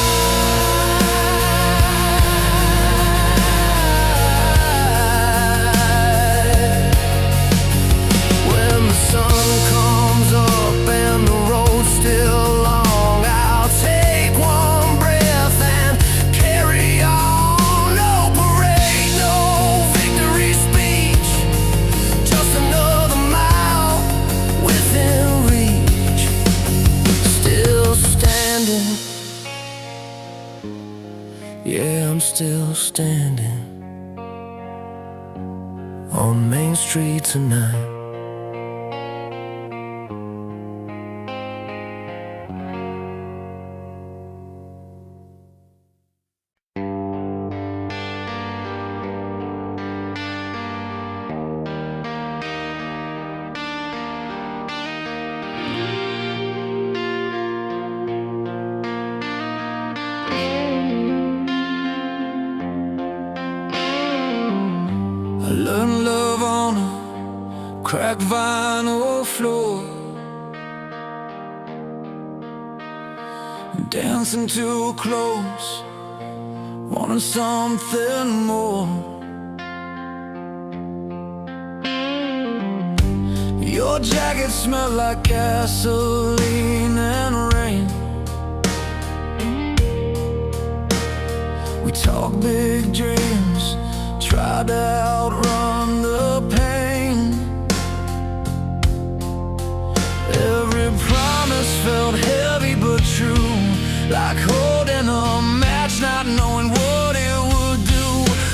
When the sun comes up and the road's still long, I'll take one breath and carry on. No parade, no victory speech, just another mile within reach. Still standing, yeah, I'm still standing on Main Street tonight. cracked vinyl floor, dancing too close, wanting something more. Your jacket smelled like gasoline and rain. We talked big dreams, tried to outrun the pain. Every promise felt heavy but true, like holding a match, not knowing what it would do.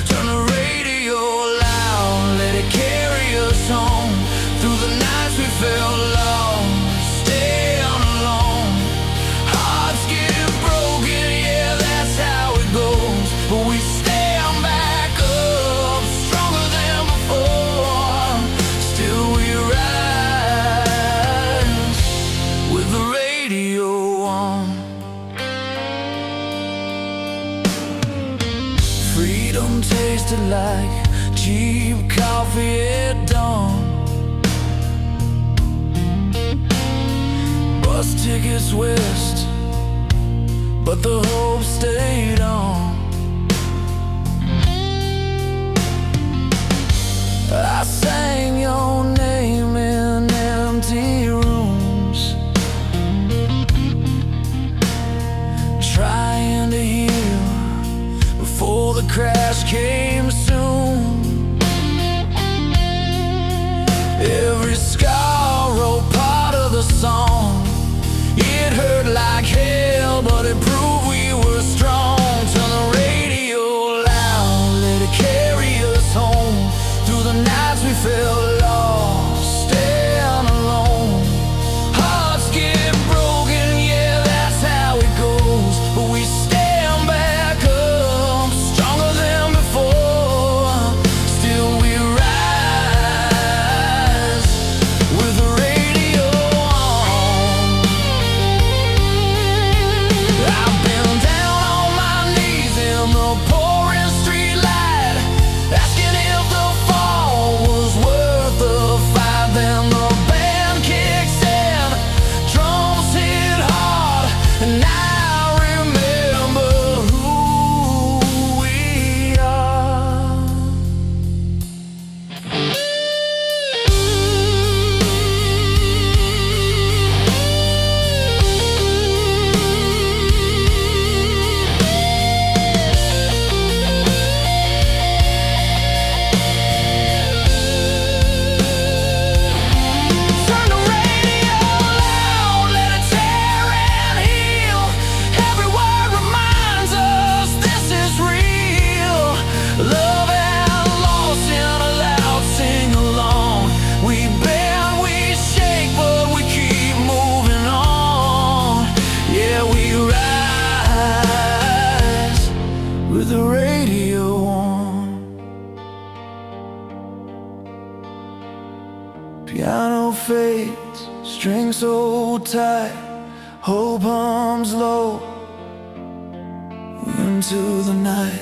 Turn the radio loud, let it carry us home. Through the nights we felt lost, stay on alone. Hearts get broken, yeah, that's how it goes. But we stand back up, stronger than before. Still we rise, with the radio on. Freedom tasted like cheap coffee at dawn. Bus tickets west, but the hope stayed on. I sang your name in empty rooms, trying to heal before the crash came soon. Every scar wrote part of the song. It hurt like hell, but it proved we were strong. Turn the radio loud, let it carry us home. Through the nights we felt lost, stand alone. Hearts get broken, yeah, that's how it goes. But we stand back up, stronger than before. Still we rise, with the radio on. I've been down on my knees in the pouring street light, asking if the fall was worth the fight. Then the band kicks in, drums hit hard, and I remember who we are. Turn the radio loud, let it tear and heal. Every word reminds us this is real. Love and loss in a loud sing-along. We bend, we shake, but we keep moving on. Yeah, we rise, with the radio on. Piano fades, strings so tight, hope hums low into the night.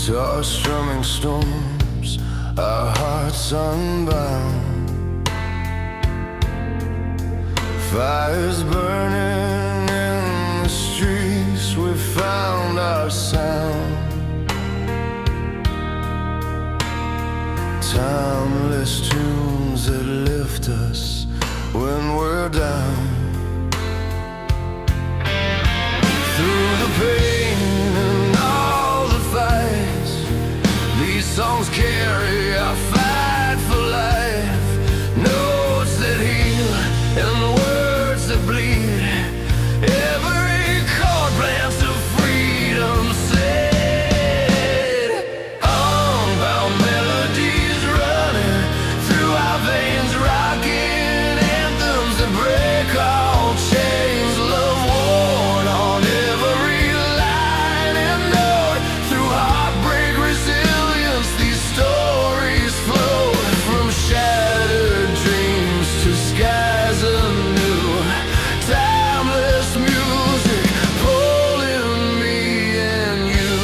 to our strumming storms, our hearts unbound. Fires burning in the streets, we found our sound. Timeless tunes that lift us when we're down. Through the pain and all the fights, these songs carry our fight for life. Notes that heal and words that bleed, every chord plants of freedom said. Unbound melodies running through our veins, rocking anthems that break all chains. Love worn on every line and note. Through heartbreak, resilience, these stories float. From shattered dreams to skies anew, timeless music pulling me and you.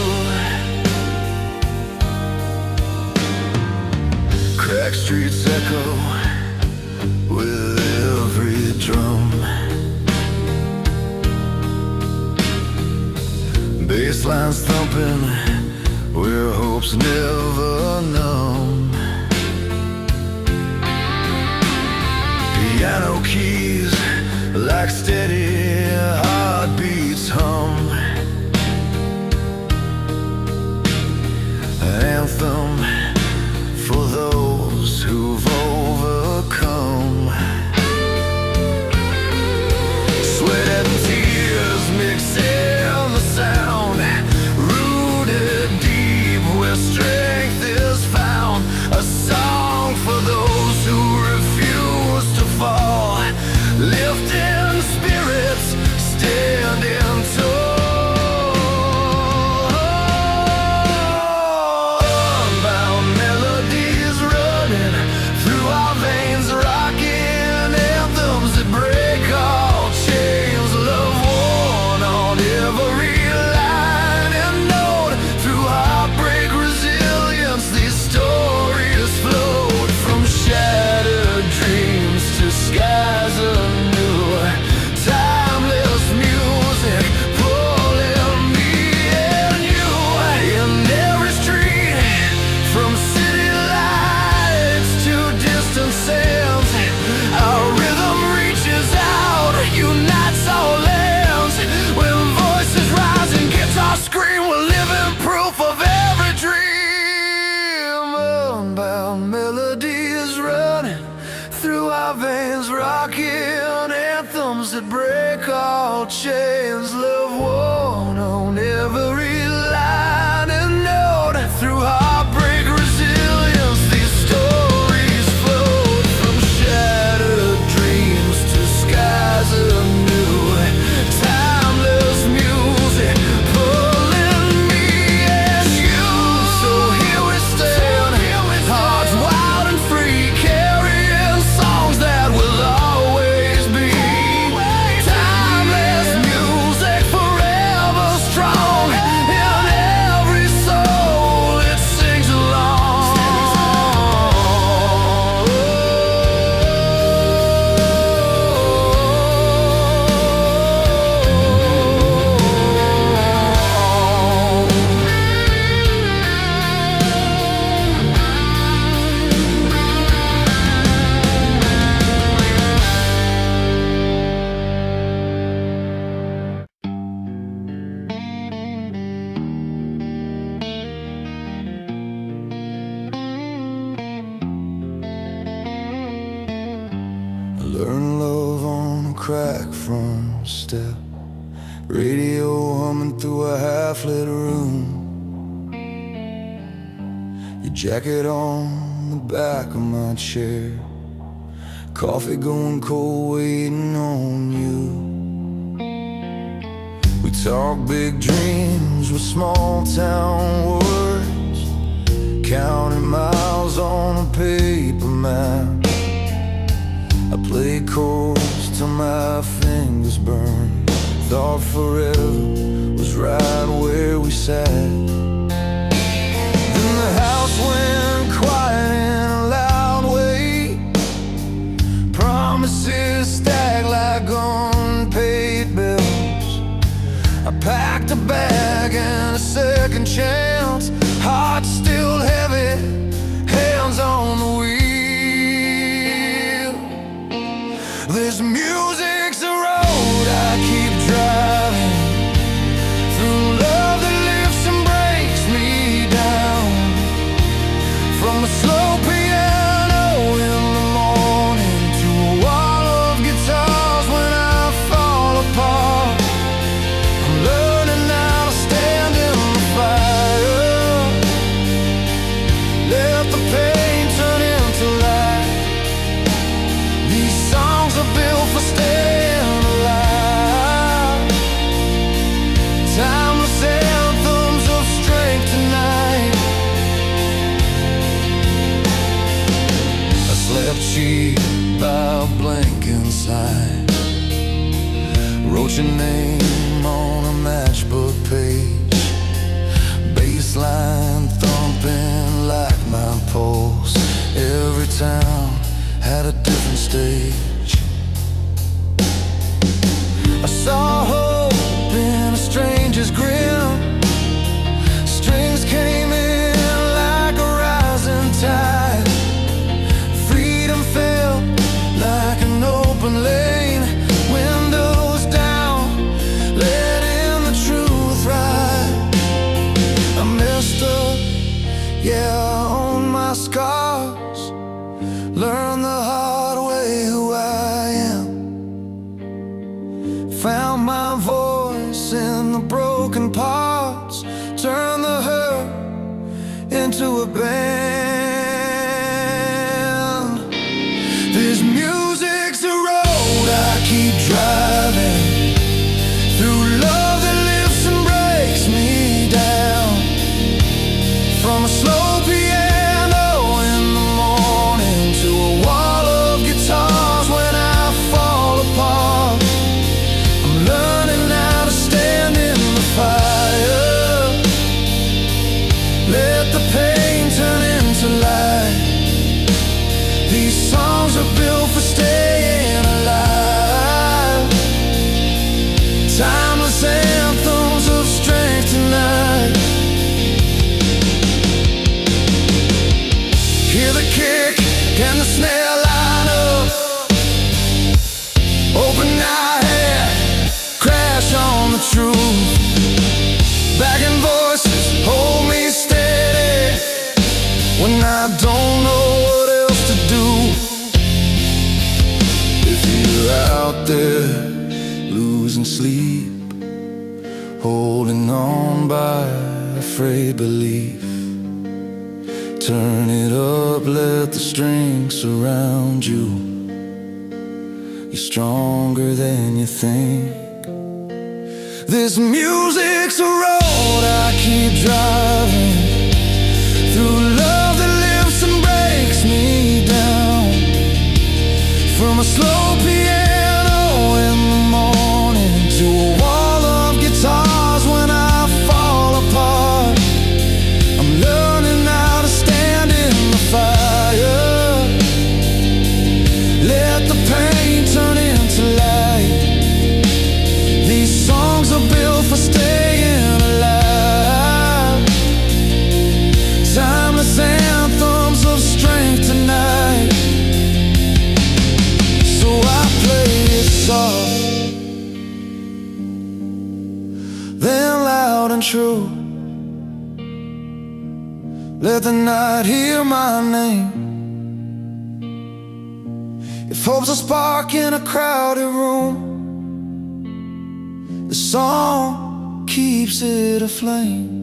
Cracked streets echo with every drum, bass lines thumping where hope's never numb. Piano keys like steady heartbeats hum. An anthem for those who've overcome. Sweat and tears mix in the sound, rooted deep where strength is found. A song for those who refuse to fall, lifting spirits, standing tall. Unbound melodies running through our veins, rocking anthems that break all chains. Love worn on every line and note. Through heartbreak, resilience, these stories float. From shattered dreams to skies anew, timeless music pulling me and you. In every street, from city lights to distant sands, our rhythm reaches out, unites all lands. When voices rise and guitars scream, we're living proof of every dream. Unbound melodies running through our veins, rocking anthems that break all chains. Love worn on every line and note. Through heartbreak, resilience, these stories float. From shattered dreams to skies anew, timeless music pulling me and you. So here we stand, hearts wild and free, carrying songs that will always be. Timeless music forever strong, in every soul it sings along. Learn love on a crack front step, radio humming through a half-lit room. Your jacket on the back of my chair, coffee going cold waiting on you. We talk big dreams with small town words, counting miles on a paper map. I play chords till my fingers burn. Thought forever was right where we sat. promises stack like unpaid bills. I packed a bag and a second chance, heart still heavy, hands on the wheel. This music's a road I keep driving through, love that lifts and breaks me down. From a slow piano in the morning to a wall of guitars when I fall apart, I'm learning how to stand in the fire. Let the pain turn into light. These songs are built for staying alive. Timeless anthems of strength tonight. I slept cheap by a blank inside, wrote your name on a matchbook page, bassline thumping like my pulse. Every town had a different stage. I saw hope in a stranger's grin. Strings came in like a rising tide. Freedom felt like an open lane. Windows down, let in the truth ride. I messed up, yeah, I own my scars. Learned the hard way who I am. Found my voice in the broken parts. Turned the hurt into a band. This music's a road I keep driving through, love that lifts and breaks me down. From a slow piano in the morning to a wall of guitars when I fall apart, I'm learning how to stand in the fire. Let the pain turn into light. These songs are built for staying alive. Timeless anthems of strength tonight. Hear the kick and the snare line up. Open eye head, crash on the truth. Backing voices hold me steady when I don't know what else to do. If you're out there losing sleep, holding on by a frayed belief, turn it up, let the strings surround you. You're stronger than you think. This music's a road I keep driving through, love that lifts and breaks me down. From a slow piano in the morning to a wall of guitars when I fall apart, I'm learning how to stand in the fire. Let the pain turn into light. These songs are built for staying alive. Timeless anthems of strength tonight. So I play it soft, then loud and true. Let the night hear my name. If hope's a spark in a crowded room, the song keeps it aflame.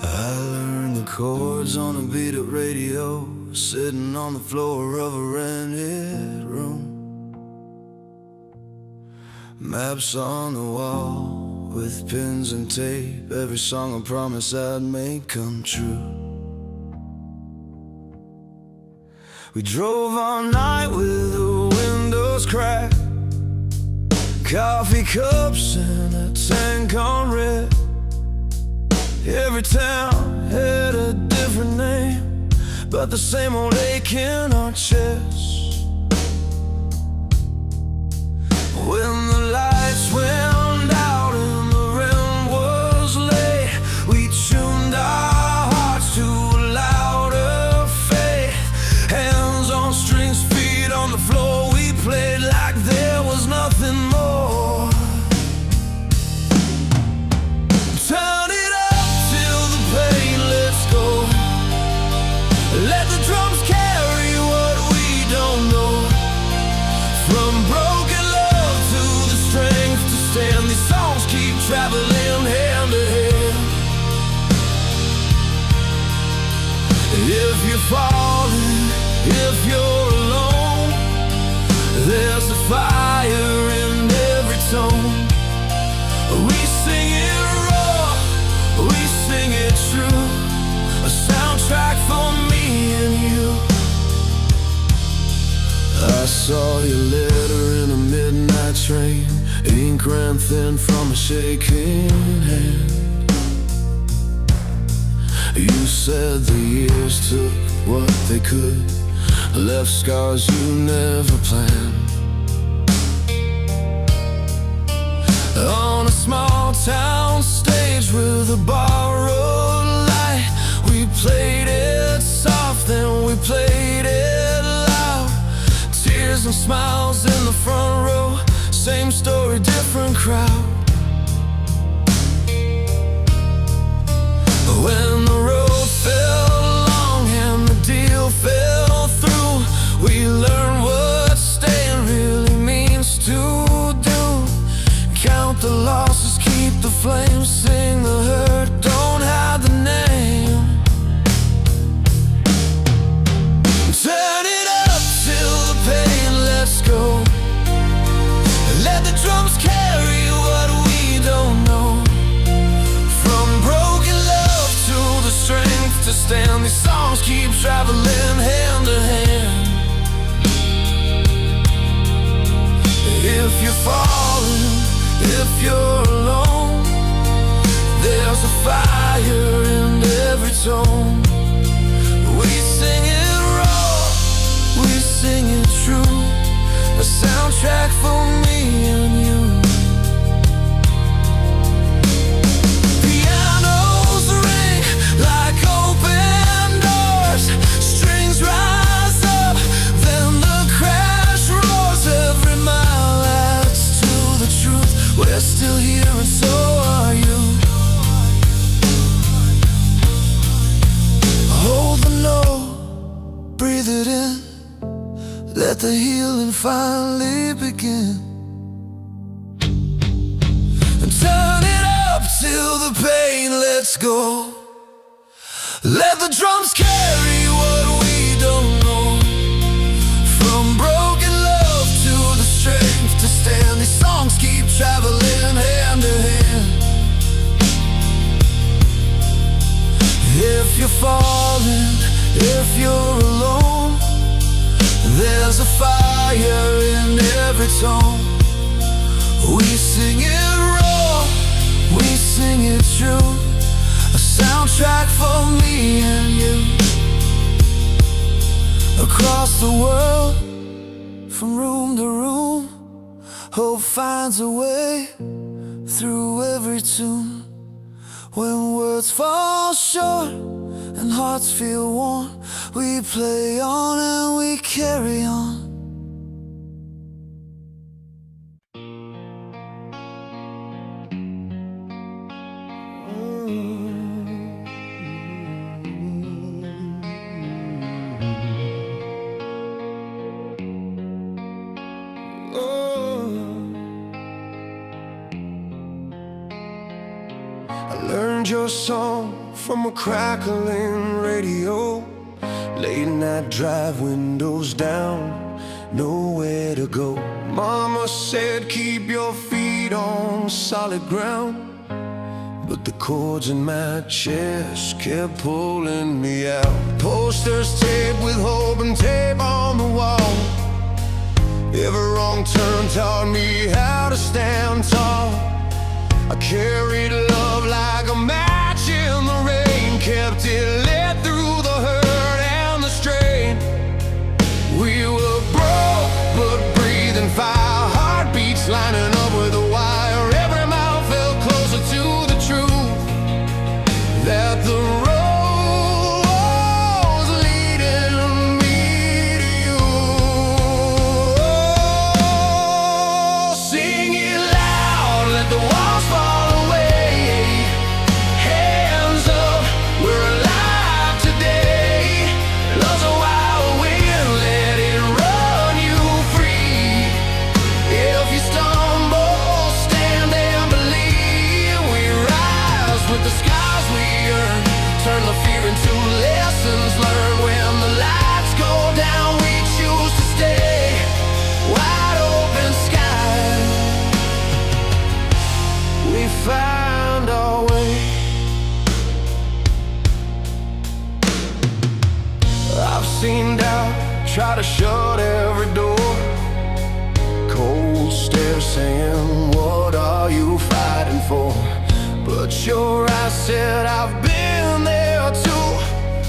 I learned the chords on a beat-up radio, sitting on the floor of a rented room. Maps on the wall with pins and tape, every song I promised I'd make come true. We drove all night with the windows cracked, Coffee cups and a tank on red. Every town had a different name, but the same old ache in our chests. When the lights went out and the rent was late, we tuned our hearts to a louder faith. Hands on strings, feet on the floor, we played like there was nothing more. Turn it up till the pain lets go. Let the drums carry what we don't know. From broken love to the strength to stand, these songs keep traveling hand to hand. If you're falling, if you're alone, there's a fire in every tone. We sing it raw, we sing it true, a soundtrack for me and you. I saw your letter in a midnight train, ink ran thin from a shaking hand. You said the years took what they could, left scars you never planned. On a small town stage with a borrowed light, we played it soft, then we played it loud. Tears and smiles in the front row, same story, different crowd. When the road fell long and the deal fell through, we learned what staying really means to do. Count the losses, keep the flames, sing the hurt, don't hide the name. Turn it up till the pain lets go. Let the drums carry what we don't know. From broken love to the strength to stand, these songs keep traveling hand to hand. If you're falling, if you're alone, there's a fire in every tone. We sing it raw, we sing it true, a soundtrack for me and you. Pianos ring like open doors, strings rise up, then the crash roars. Every mile adds to the truth, we're still here and so are you. Hold the note, breathe it in, let the healing finally begin. And turn it up till the pain lets go. Let the drums carry what we don't know. From broken love to the strength to stand, these songs keep traveling hand to hand. If you're falling, if you're alone, there's a fire in every tone. We sing it raw, we sing it true, a soundtrack for me and you. Across the world, from room to room, hope finds a way through every tune. When words fall short and hearts feel worn, we play on and we carry on. I learned your song from a crackling radio. Late night drive, windows down, nowhere to go. Mama said keep your feet on solid ground, but the chords in my chest kept pulling me out. Posters taped with hope and tape on the wall. Every wrong turn taught me how to stand tall. I carried love like a match in the rain, kept it lit through the hurt and the strain. We were broke but breathing fire, heartbeats lining up with a wire. Every mile felt closer to the truth, that the road was leading me to you. Oh, sing it loud, let the walls fall away. Hands up, we're alive today. Love's a wild wind, let it run you free. If you stumble, stand and believe. We rise with the scars we earn, turn the fear into lessons learned. When the lights go down, we choose to stay. Wide open sky, we found our way. I've seen doubt try to shut every door, cold stare saying, what are you fighting for? But your eyes said, I've been there too.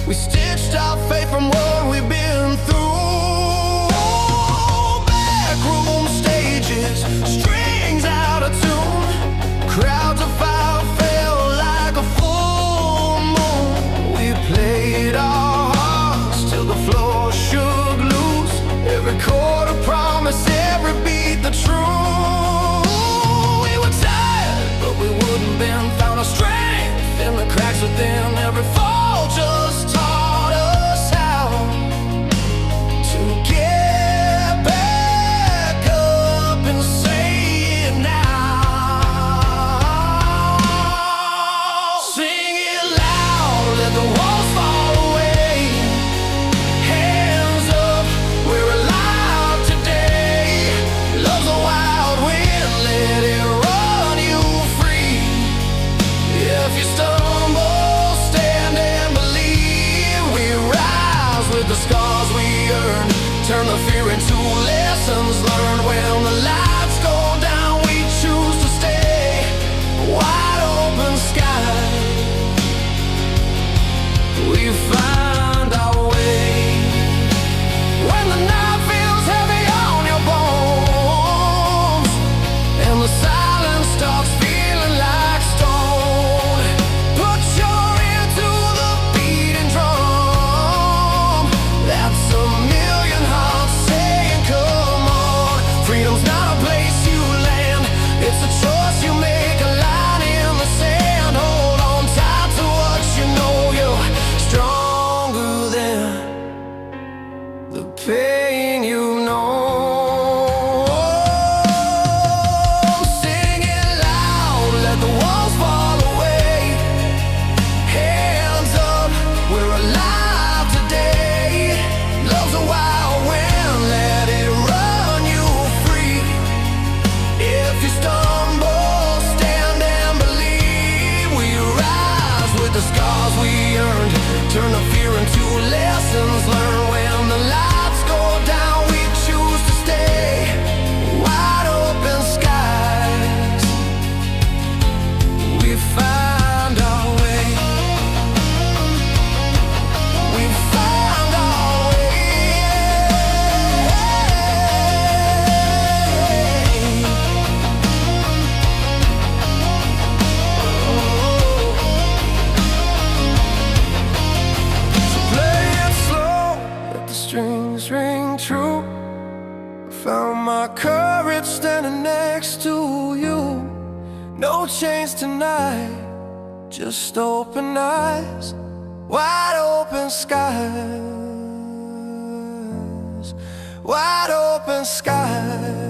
We stitched our faith from what we've been through. Backroom stages, strings out of tune, crowds of fire fell like a full moon. We played our hearts till the floor shook loose, every chord a promise, every beat the truth. We were tired, but we wouldn't bend, found our strength in the cracks within. Every fall just taught us how to get back up and say it now. Sing it loud, let the walls fall away. Hands up, we're alive today. Love's a wild wind, let it run you free. If you stumble, stand and believe. We rise with the scars we earned, turn the fear into lessons learned. When the lights go down, we choose to stay. Wide open sky, we find our way. When the night feels heavy on your bones, and the silence starts feeling like stone, put your ear to the beating drum. That's a million hearts saying, come on. Freedom's not a place you land, it's a choice you make, a line in the sand. Hold on tight to what you know, you're stronger than the pain you know. Sing it loud, let the walls fall away. Hands up, we're alive today. Love's a wild wind, let it run you free. If you stumble, stand and believe. We rise with the scars we earned, turn the fear into lessons learned. When the lights go down, we choose to stay. Wide open skies, we find our way. We find our way. So play it slow, let the strings ring true. Found my courage standing next to you. No chains tonight, just open eyes, wide open skies, wide open skies.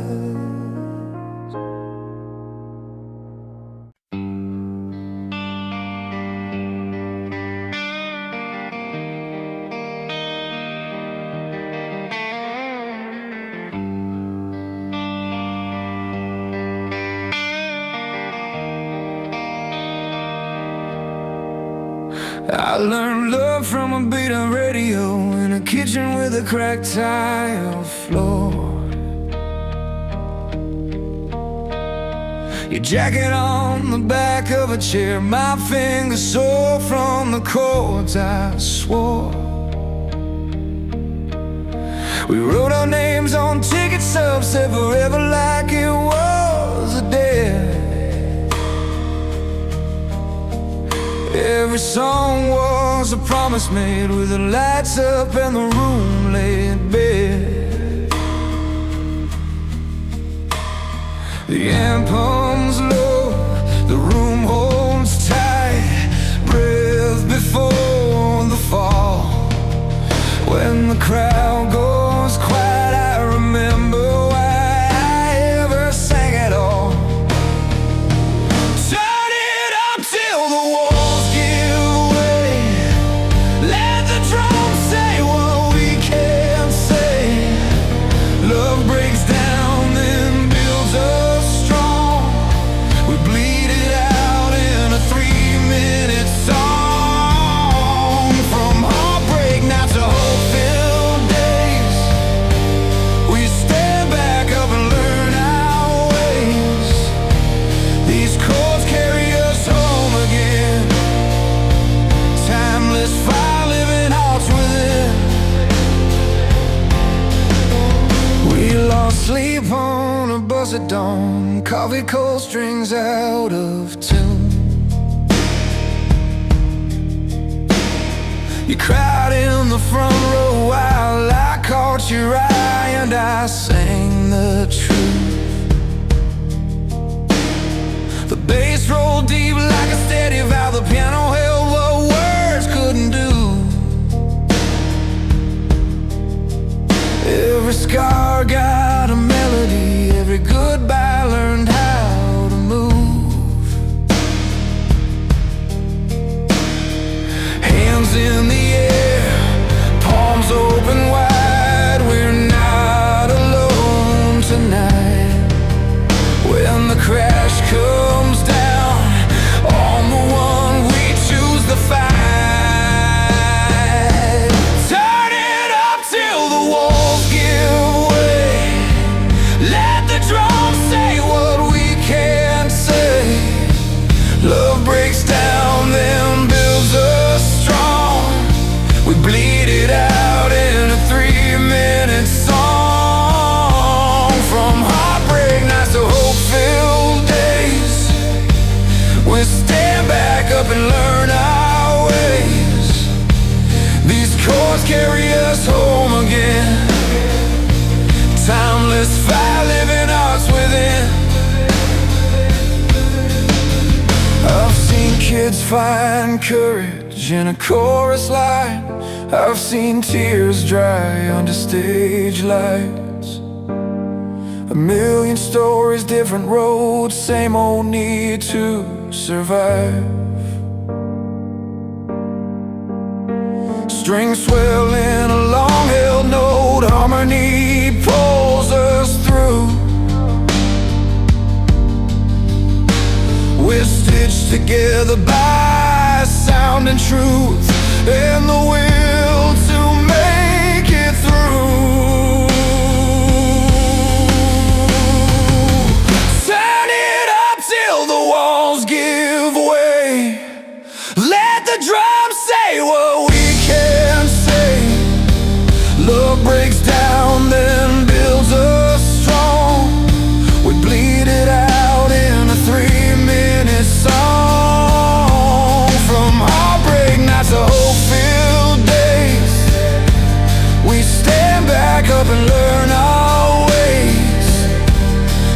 I learned love from a beat-up radio in a kitchen with a cracked tile floor. Your jacket on the back of a chair, my fingers sore from the chords I swore. We wrote our names on ticket stubs, said forever like it was a debt. Every song was a promise made, with the lights up and the room laid bare. The anthems low, the room holds tight, breath before the fall. When the crowd goes quiet, I remember why I ever sang at all. Turn it up till the walls give way. Let the drums say what we can't say. Love breaks down, then builds us strong. We bleed it out in a 3-minute song. From heartbreak now to hope-filled days, we stand back up and learn our ways. These chords carry us home again. Timeless fire, living hearts within. We lost sleep on a bus at dawn, coffee cold strings out of tune. You cried in the front row while I caught your eye, and I sang the truth. The bass rolled deep like a steady valve, the piano held what words couldn't do. Every scar got a melody, every goodbye learned how to move. Hands in the air, palms open wide, we're not alone tonight. When the crash comes down on the one we choose to fight, turn it up till the walls give way. Let the drums say what we can't say. Love breaks down, then builds us strong. We bleed it out in a 3-minute song. From heartbreak nights to hope-filled days, we stand back up and learn our ways. These chords carry us home again. Timeless fire, living hearts within. I've seen kids find courage in a chorus line. I've seen tears dry under stage lights. A million stories, different roads, same old need to survive. Strings swell in a long-held note, harmony pulls us through. We're stitched together by sound and truth, and the will to make it through. Turn it up till the walls give way. Let the drums say what we can't say. Love breaks down, then builds us strong. We bleed it out in a 3-minute song. From heartbreak nights to hope-filled days, we stand back up and learn our ways.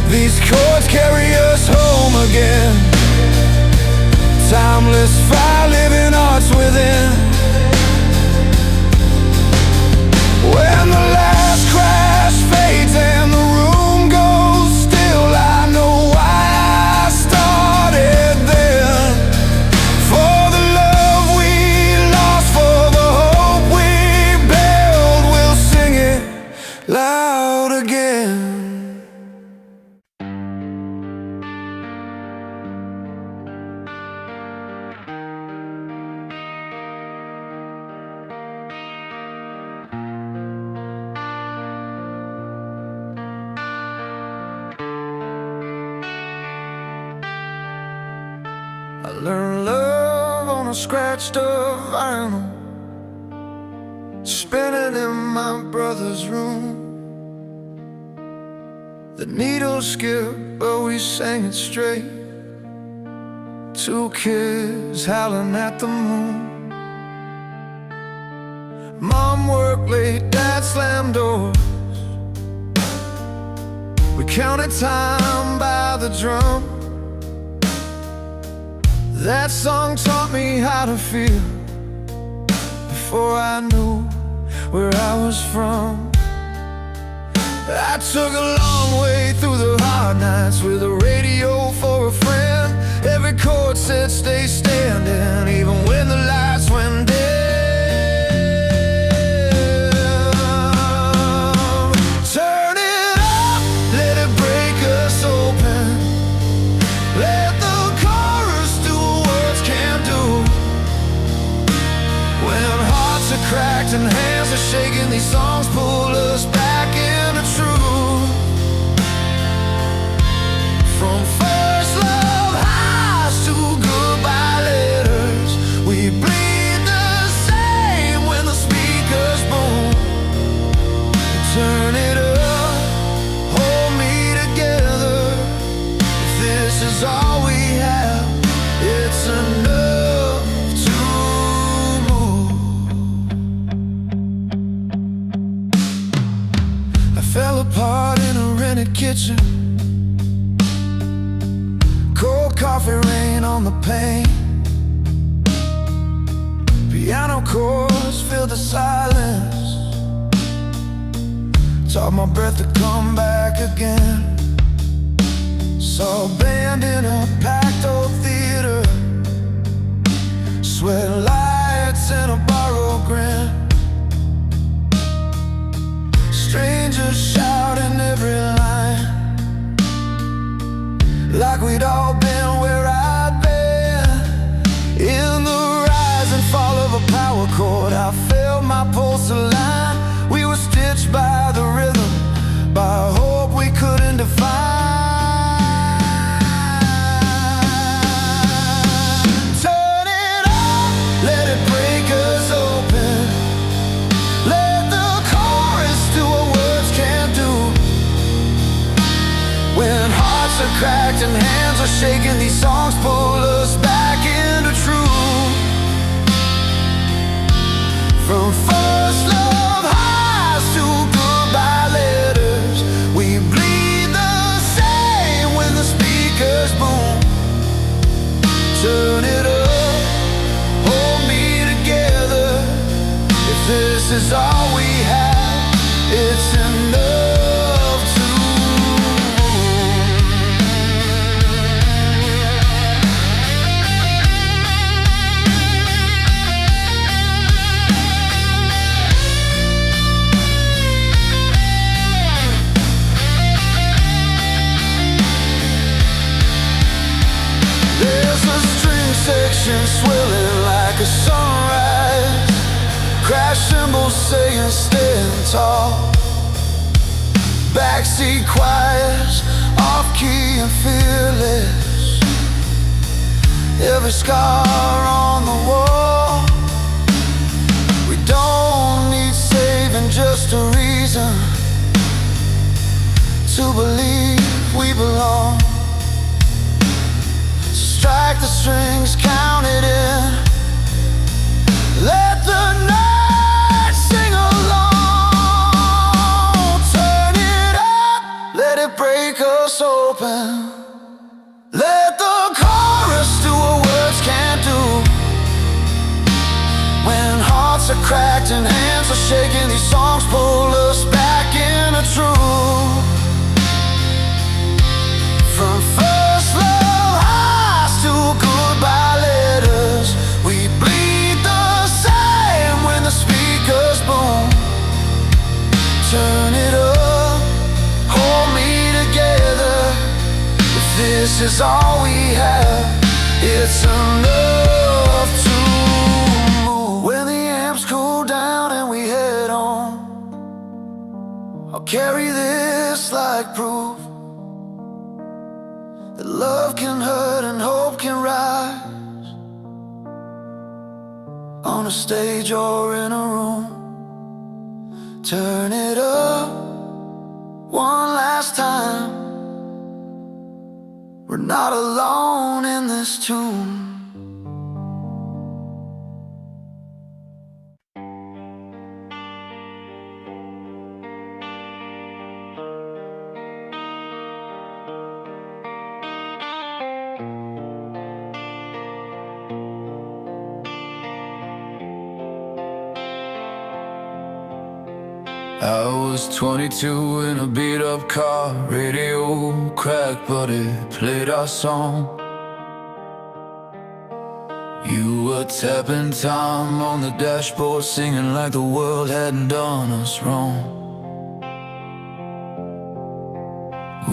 These chords carry us home again. Timeless fire, living hearts within. I learned love on a scratched up vinyl, spinning in my brother's room. The needles skip, but we sang it straight. Two kids howling at the moon. Mom worked late, Dad slammed doors. We counted time by the drum. That song taught me how to feel before I knew where I was from. I took a long way through the hard nights with a radio for a friend. Every chord said stay standing, even when the lights went dim. Turn it up, let it break us open. Let the chorus do what words can't do. When hearts are cracked and hands are shaking, these songs pull us back into truth. From first love highs to goodbye letters, we bleed the same when the speakers boom. Turn it up, hold me together. If this is all we have, it's enough to move. I fell apart in a rented kitchen. Cold coffee rain on the pane. Piano chords fill the silence. Taught my breath to come back again. Saw a band in a packed old theater, sweat lights and a borrowed grin. Strangers shouting every line, like we'd all been where I'd been. In the rise and fall of a power chord, I felt my pulse align. We were stitched by the rhythm, by a hope we couldn't define. Turn it up, let it break us open. Let the chorus do what words can't do. When hearts are cracked and hands are shaking, these songs pull us back into truth. From first love highs to goodbye letters, we bleed the same when the speakers boom. Turn it up, hold me together. If this is all we have, it's enough to section swelling like a sunrise. Crash cymbals saying stand tall. Backseat choirs, off-key and fearless. Every scar on the wall. We don't need saving, just a reason to believe we belong. Strike the strings, count it in. Let the night sing along. Turn it up, let it break us open. Let the chorus do what words can't do. When hearts are cracked and hands are shaking, these songs pull us back into truth. From first love highs to goodbye letters, we bleed the same when the speakers boom. Turn it up, hold me together. If this is all we have, it's enough to move. When the amps cool down and we head on, I'll carry this like proof that love can hurt and hope can rise. on a stage or in a room. Turn it up one last time. We're not alone in this tune. I was 22 in a beat-up car. Radio cracked, but it played our song. You were tapping time on the dashboard, singing like the world hadn't done us wrong.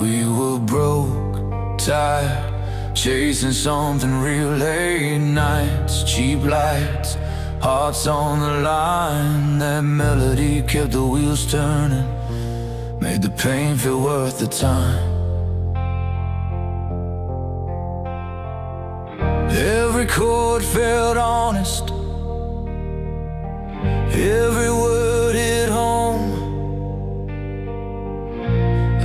We were broke, tired, chasing something real. Late nights, cheap lights, hearts on the line. That melody kept the wheels turning, made the pain feel worth the time. Every chord felt honest, every word hit home,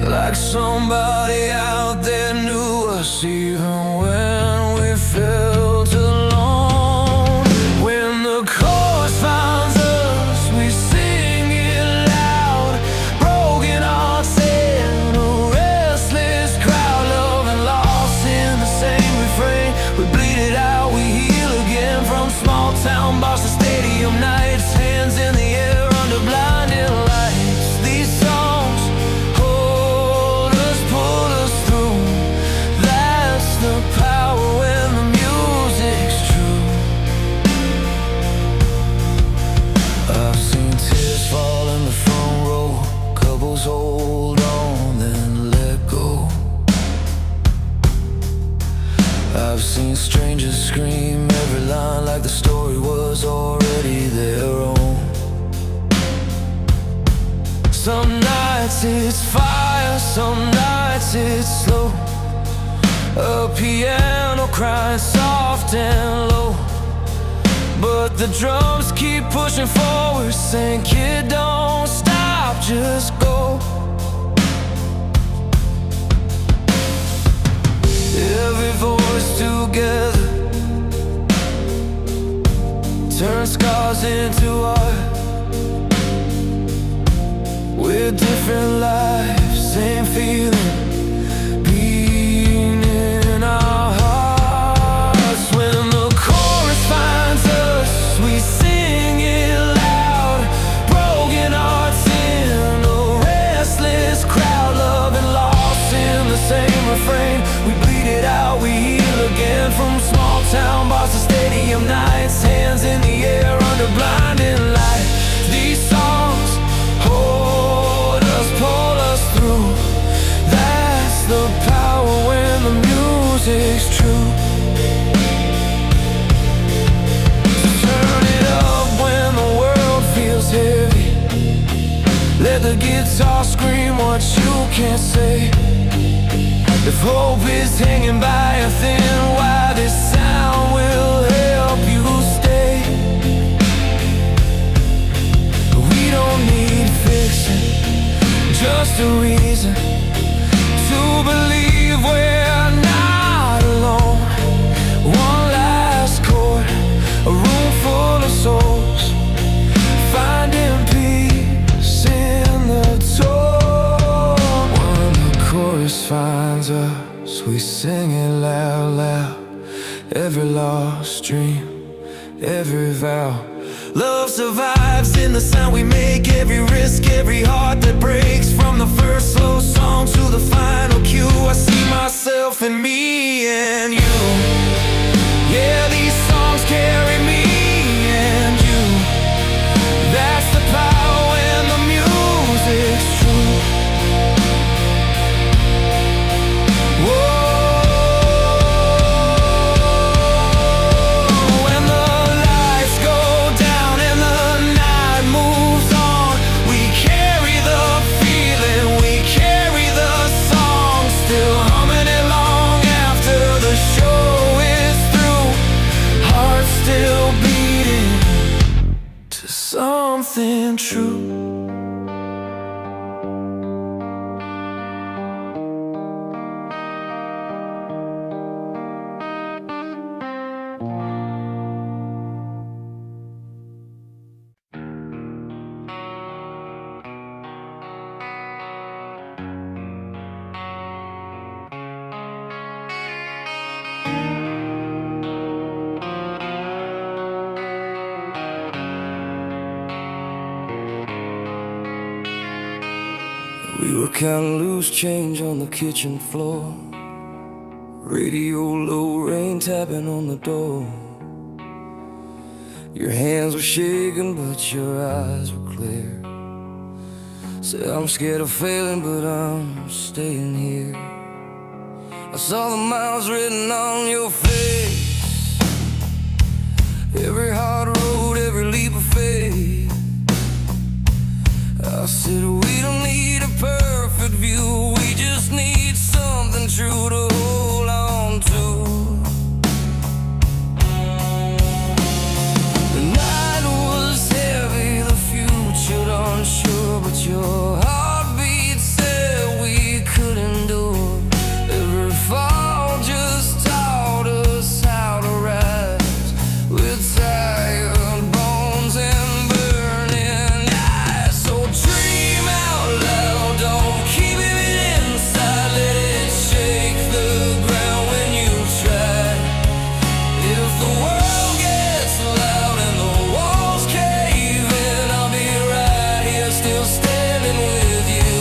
like somebody out there knew us even when we felt alone. When the chorus finds us, we sing it loud. Broken hearts in a restless crowd, loving lost in the same refrain. We bleed it out, we heal again. From small town bars to stadium nights, hands in the air under blinding lights. These songs hold us, pull us through. That's the power when the music's true. I've seen tears fall in the front row, couples hold on then let go. I've seen strangers scream every line like the story was already their own. Some nights it's fire, some nights it's slow. A piano crying soft and low, but the drums keep pushing forward, saying, kid, don't stop, just go. Every voice together, turn scars into art. We're different lives, same feeling, beating in our hearts. When the chorus finds us, we sing it loud. Broken hearts in a restless crowd, loving lost in the same refrain. We bleed it out, we heal again. From small town bars to stadium nights, hands in the air under blinding light. These songs hold us, pull us through. That's the power when the music's true. So turn it up when the world feels heavy. Let the guitar scream what you can't say. If hope is hanging by a thin wire, this sound will help you stay. We don't need fixing, just a reason to believe we're not alone. One last chord, a room full of souls, finding peace in the tone. When the chorus finds us, we sing it loud, loud. Every lost dream, every vow. Love survives in the sound we make. Every risk, every heart that breaks. From the first slow song to the final cue, I see myself in me and you. Yeah, these songs carry me and you. That's the power when the music's true. When the lights go down and the night moves on, we carry the feeling, we carry the song, still humming it long after the something true. We were counting loose change on the kitchen floor, radio low, rain tapping on the door. Your hands were shaking but your eyes were clear. Said I'm scared of failing but I'm staying here. I saw the miles written on your face, every hard road, every leap of faith. I said we don't need a perfect view, we just need something true to hold on to. The night was heavy, the future unsure, but your heartbeat said we could endure. Every fall just taught us how to rise with tired bones and burning eyes. So dream out loud, don't keep it inside, let it shake the ground when you try. If the world gets loud and the walls cave in, I'll be right here still standing with you.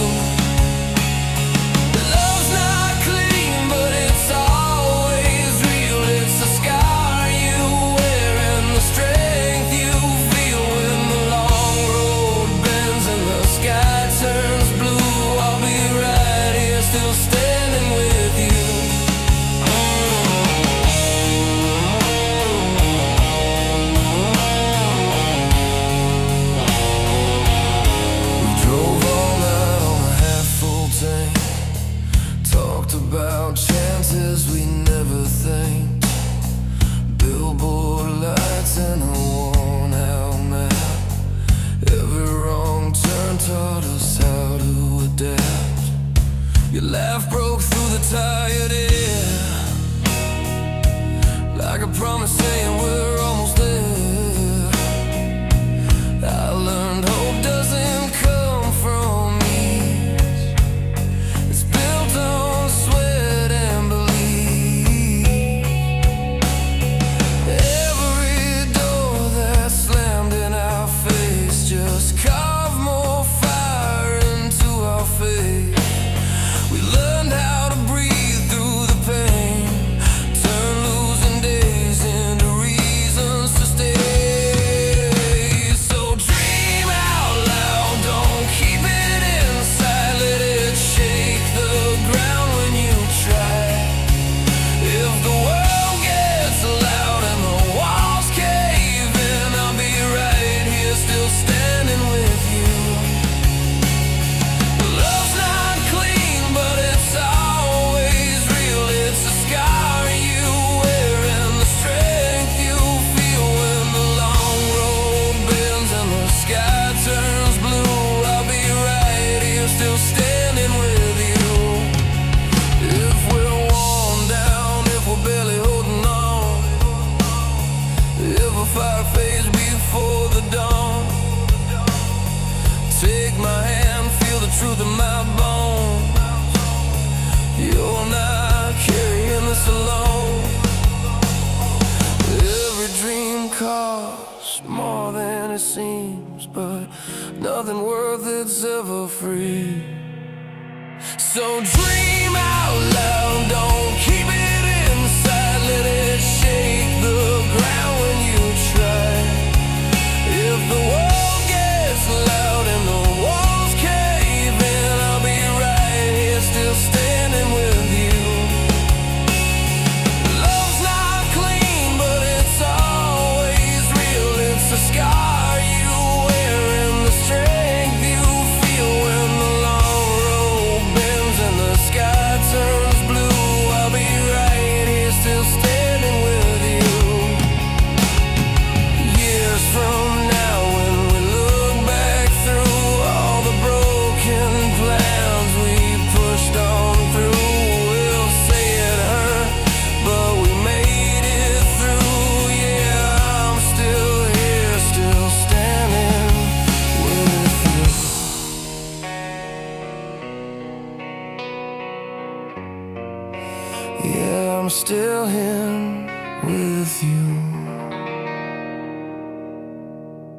Love's not clean, but it's always real. It's a scar you wear and the strength you feel when the long road bends and the sky turns blue. I'll be right here still standing with you. We drove all night on a half-full tank, talked about chances we never thanked, billboard lights and a worn-out map. Every wrong turn taught us how to adapt. Your laugh broke through the tired air, like a promise saying we're almost there. I learned hope doesn't come from ease, it's built on sweat and belief. Every door that slammed in our face just carved more fire into our faith. We learned how to breathe through the pain, turn losing days into reasons to stay. So dream out loud, don't keep it inside, let it shake the ground when you try. If the world gets loud and the walls cave in, I'll be right here still standing with you. Love's not clean, but it's always real. It's a scar you wear and the strength you feel when the long road bends and the sky turns blue. I'll be right here still standing with you. If we're worn down, if we're barely holding on, if a fire fades before the dawn, take my hand, feel the truth in my bones. You're not carrying this alone. Every dream costs more than it seems, but nothing worth it's ever free. So dream out loud, don't keep it inside, let it shake the ground when you try. If the world gets loud and the walls cave in, I'll be right here still standing with you. Love's not clean, but it's always real. It's a scar you wear and the strength you feel when the long road bends and the sky turns blue. I'll be right I'm still in with you.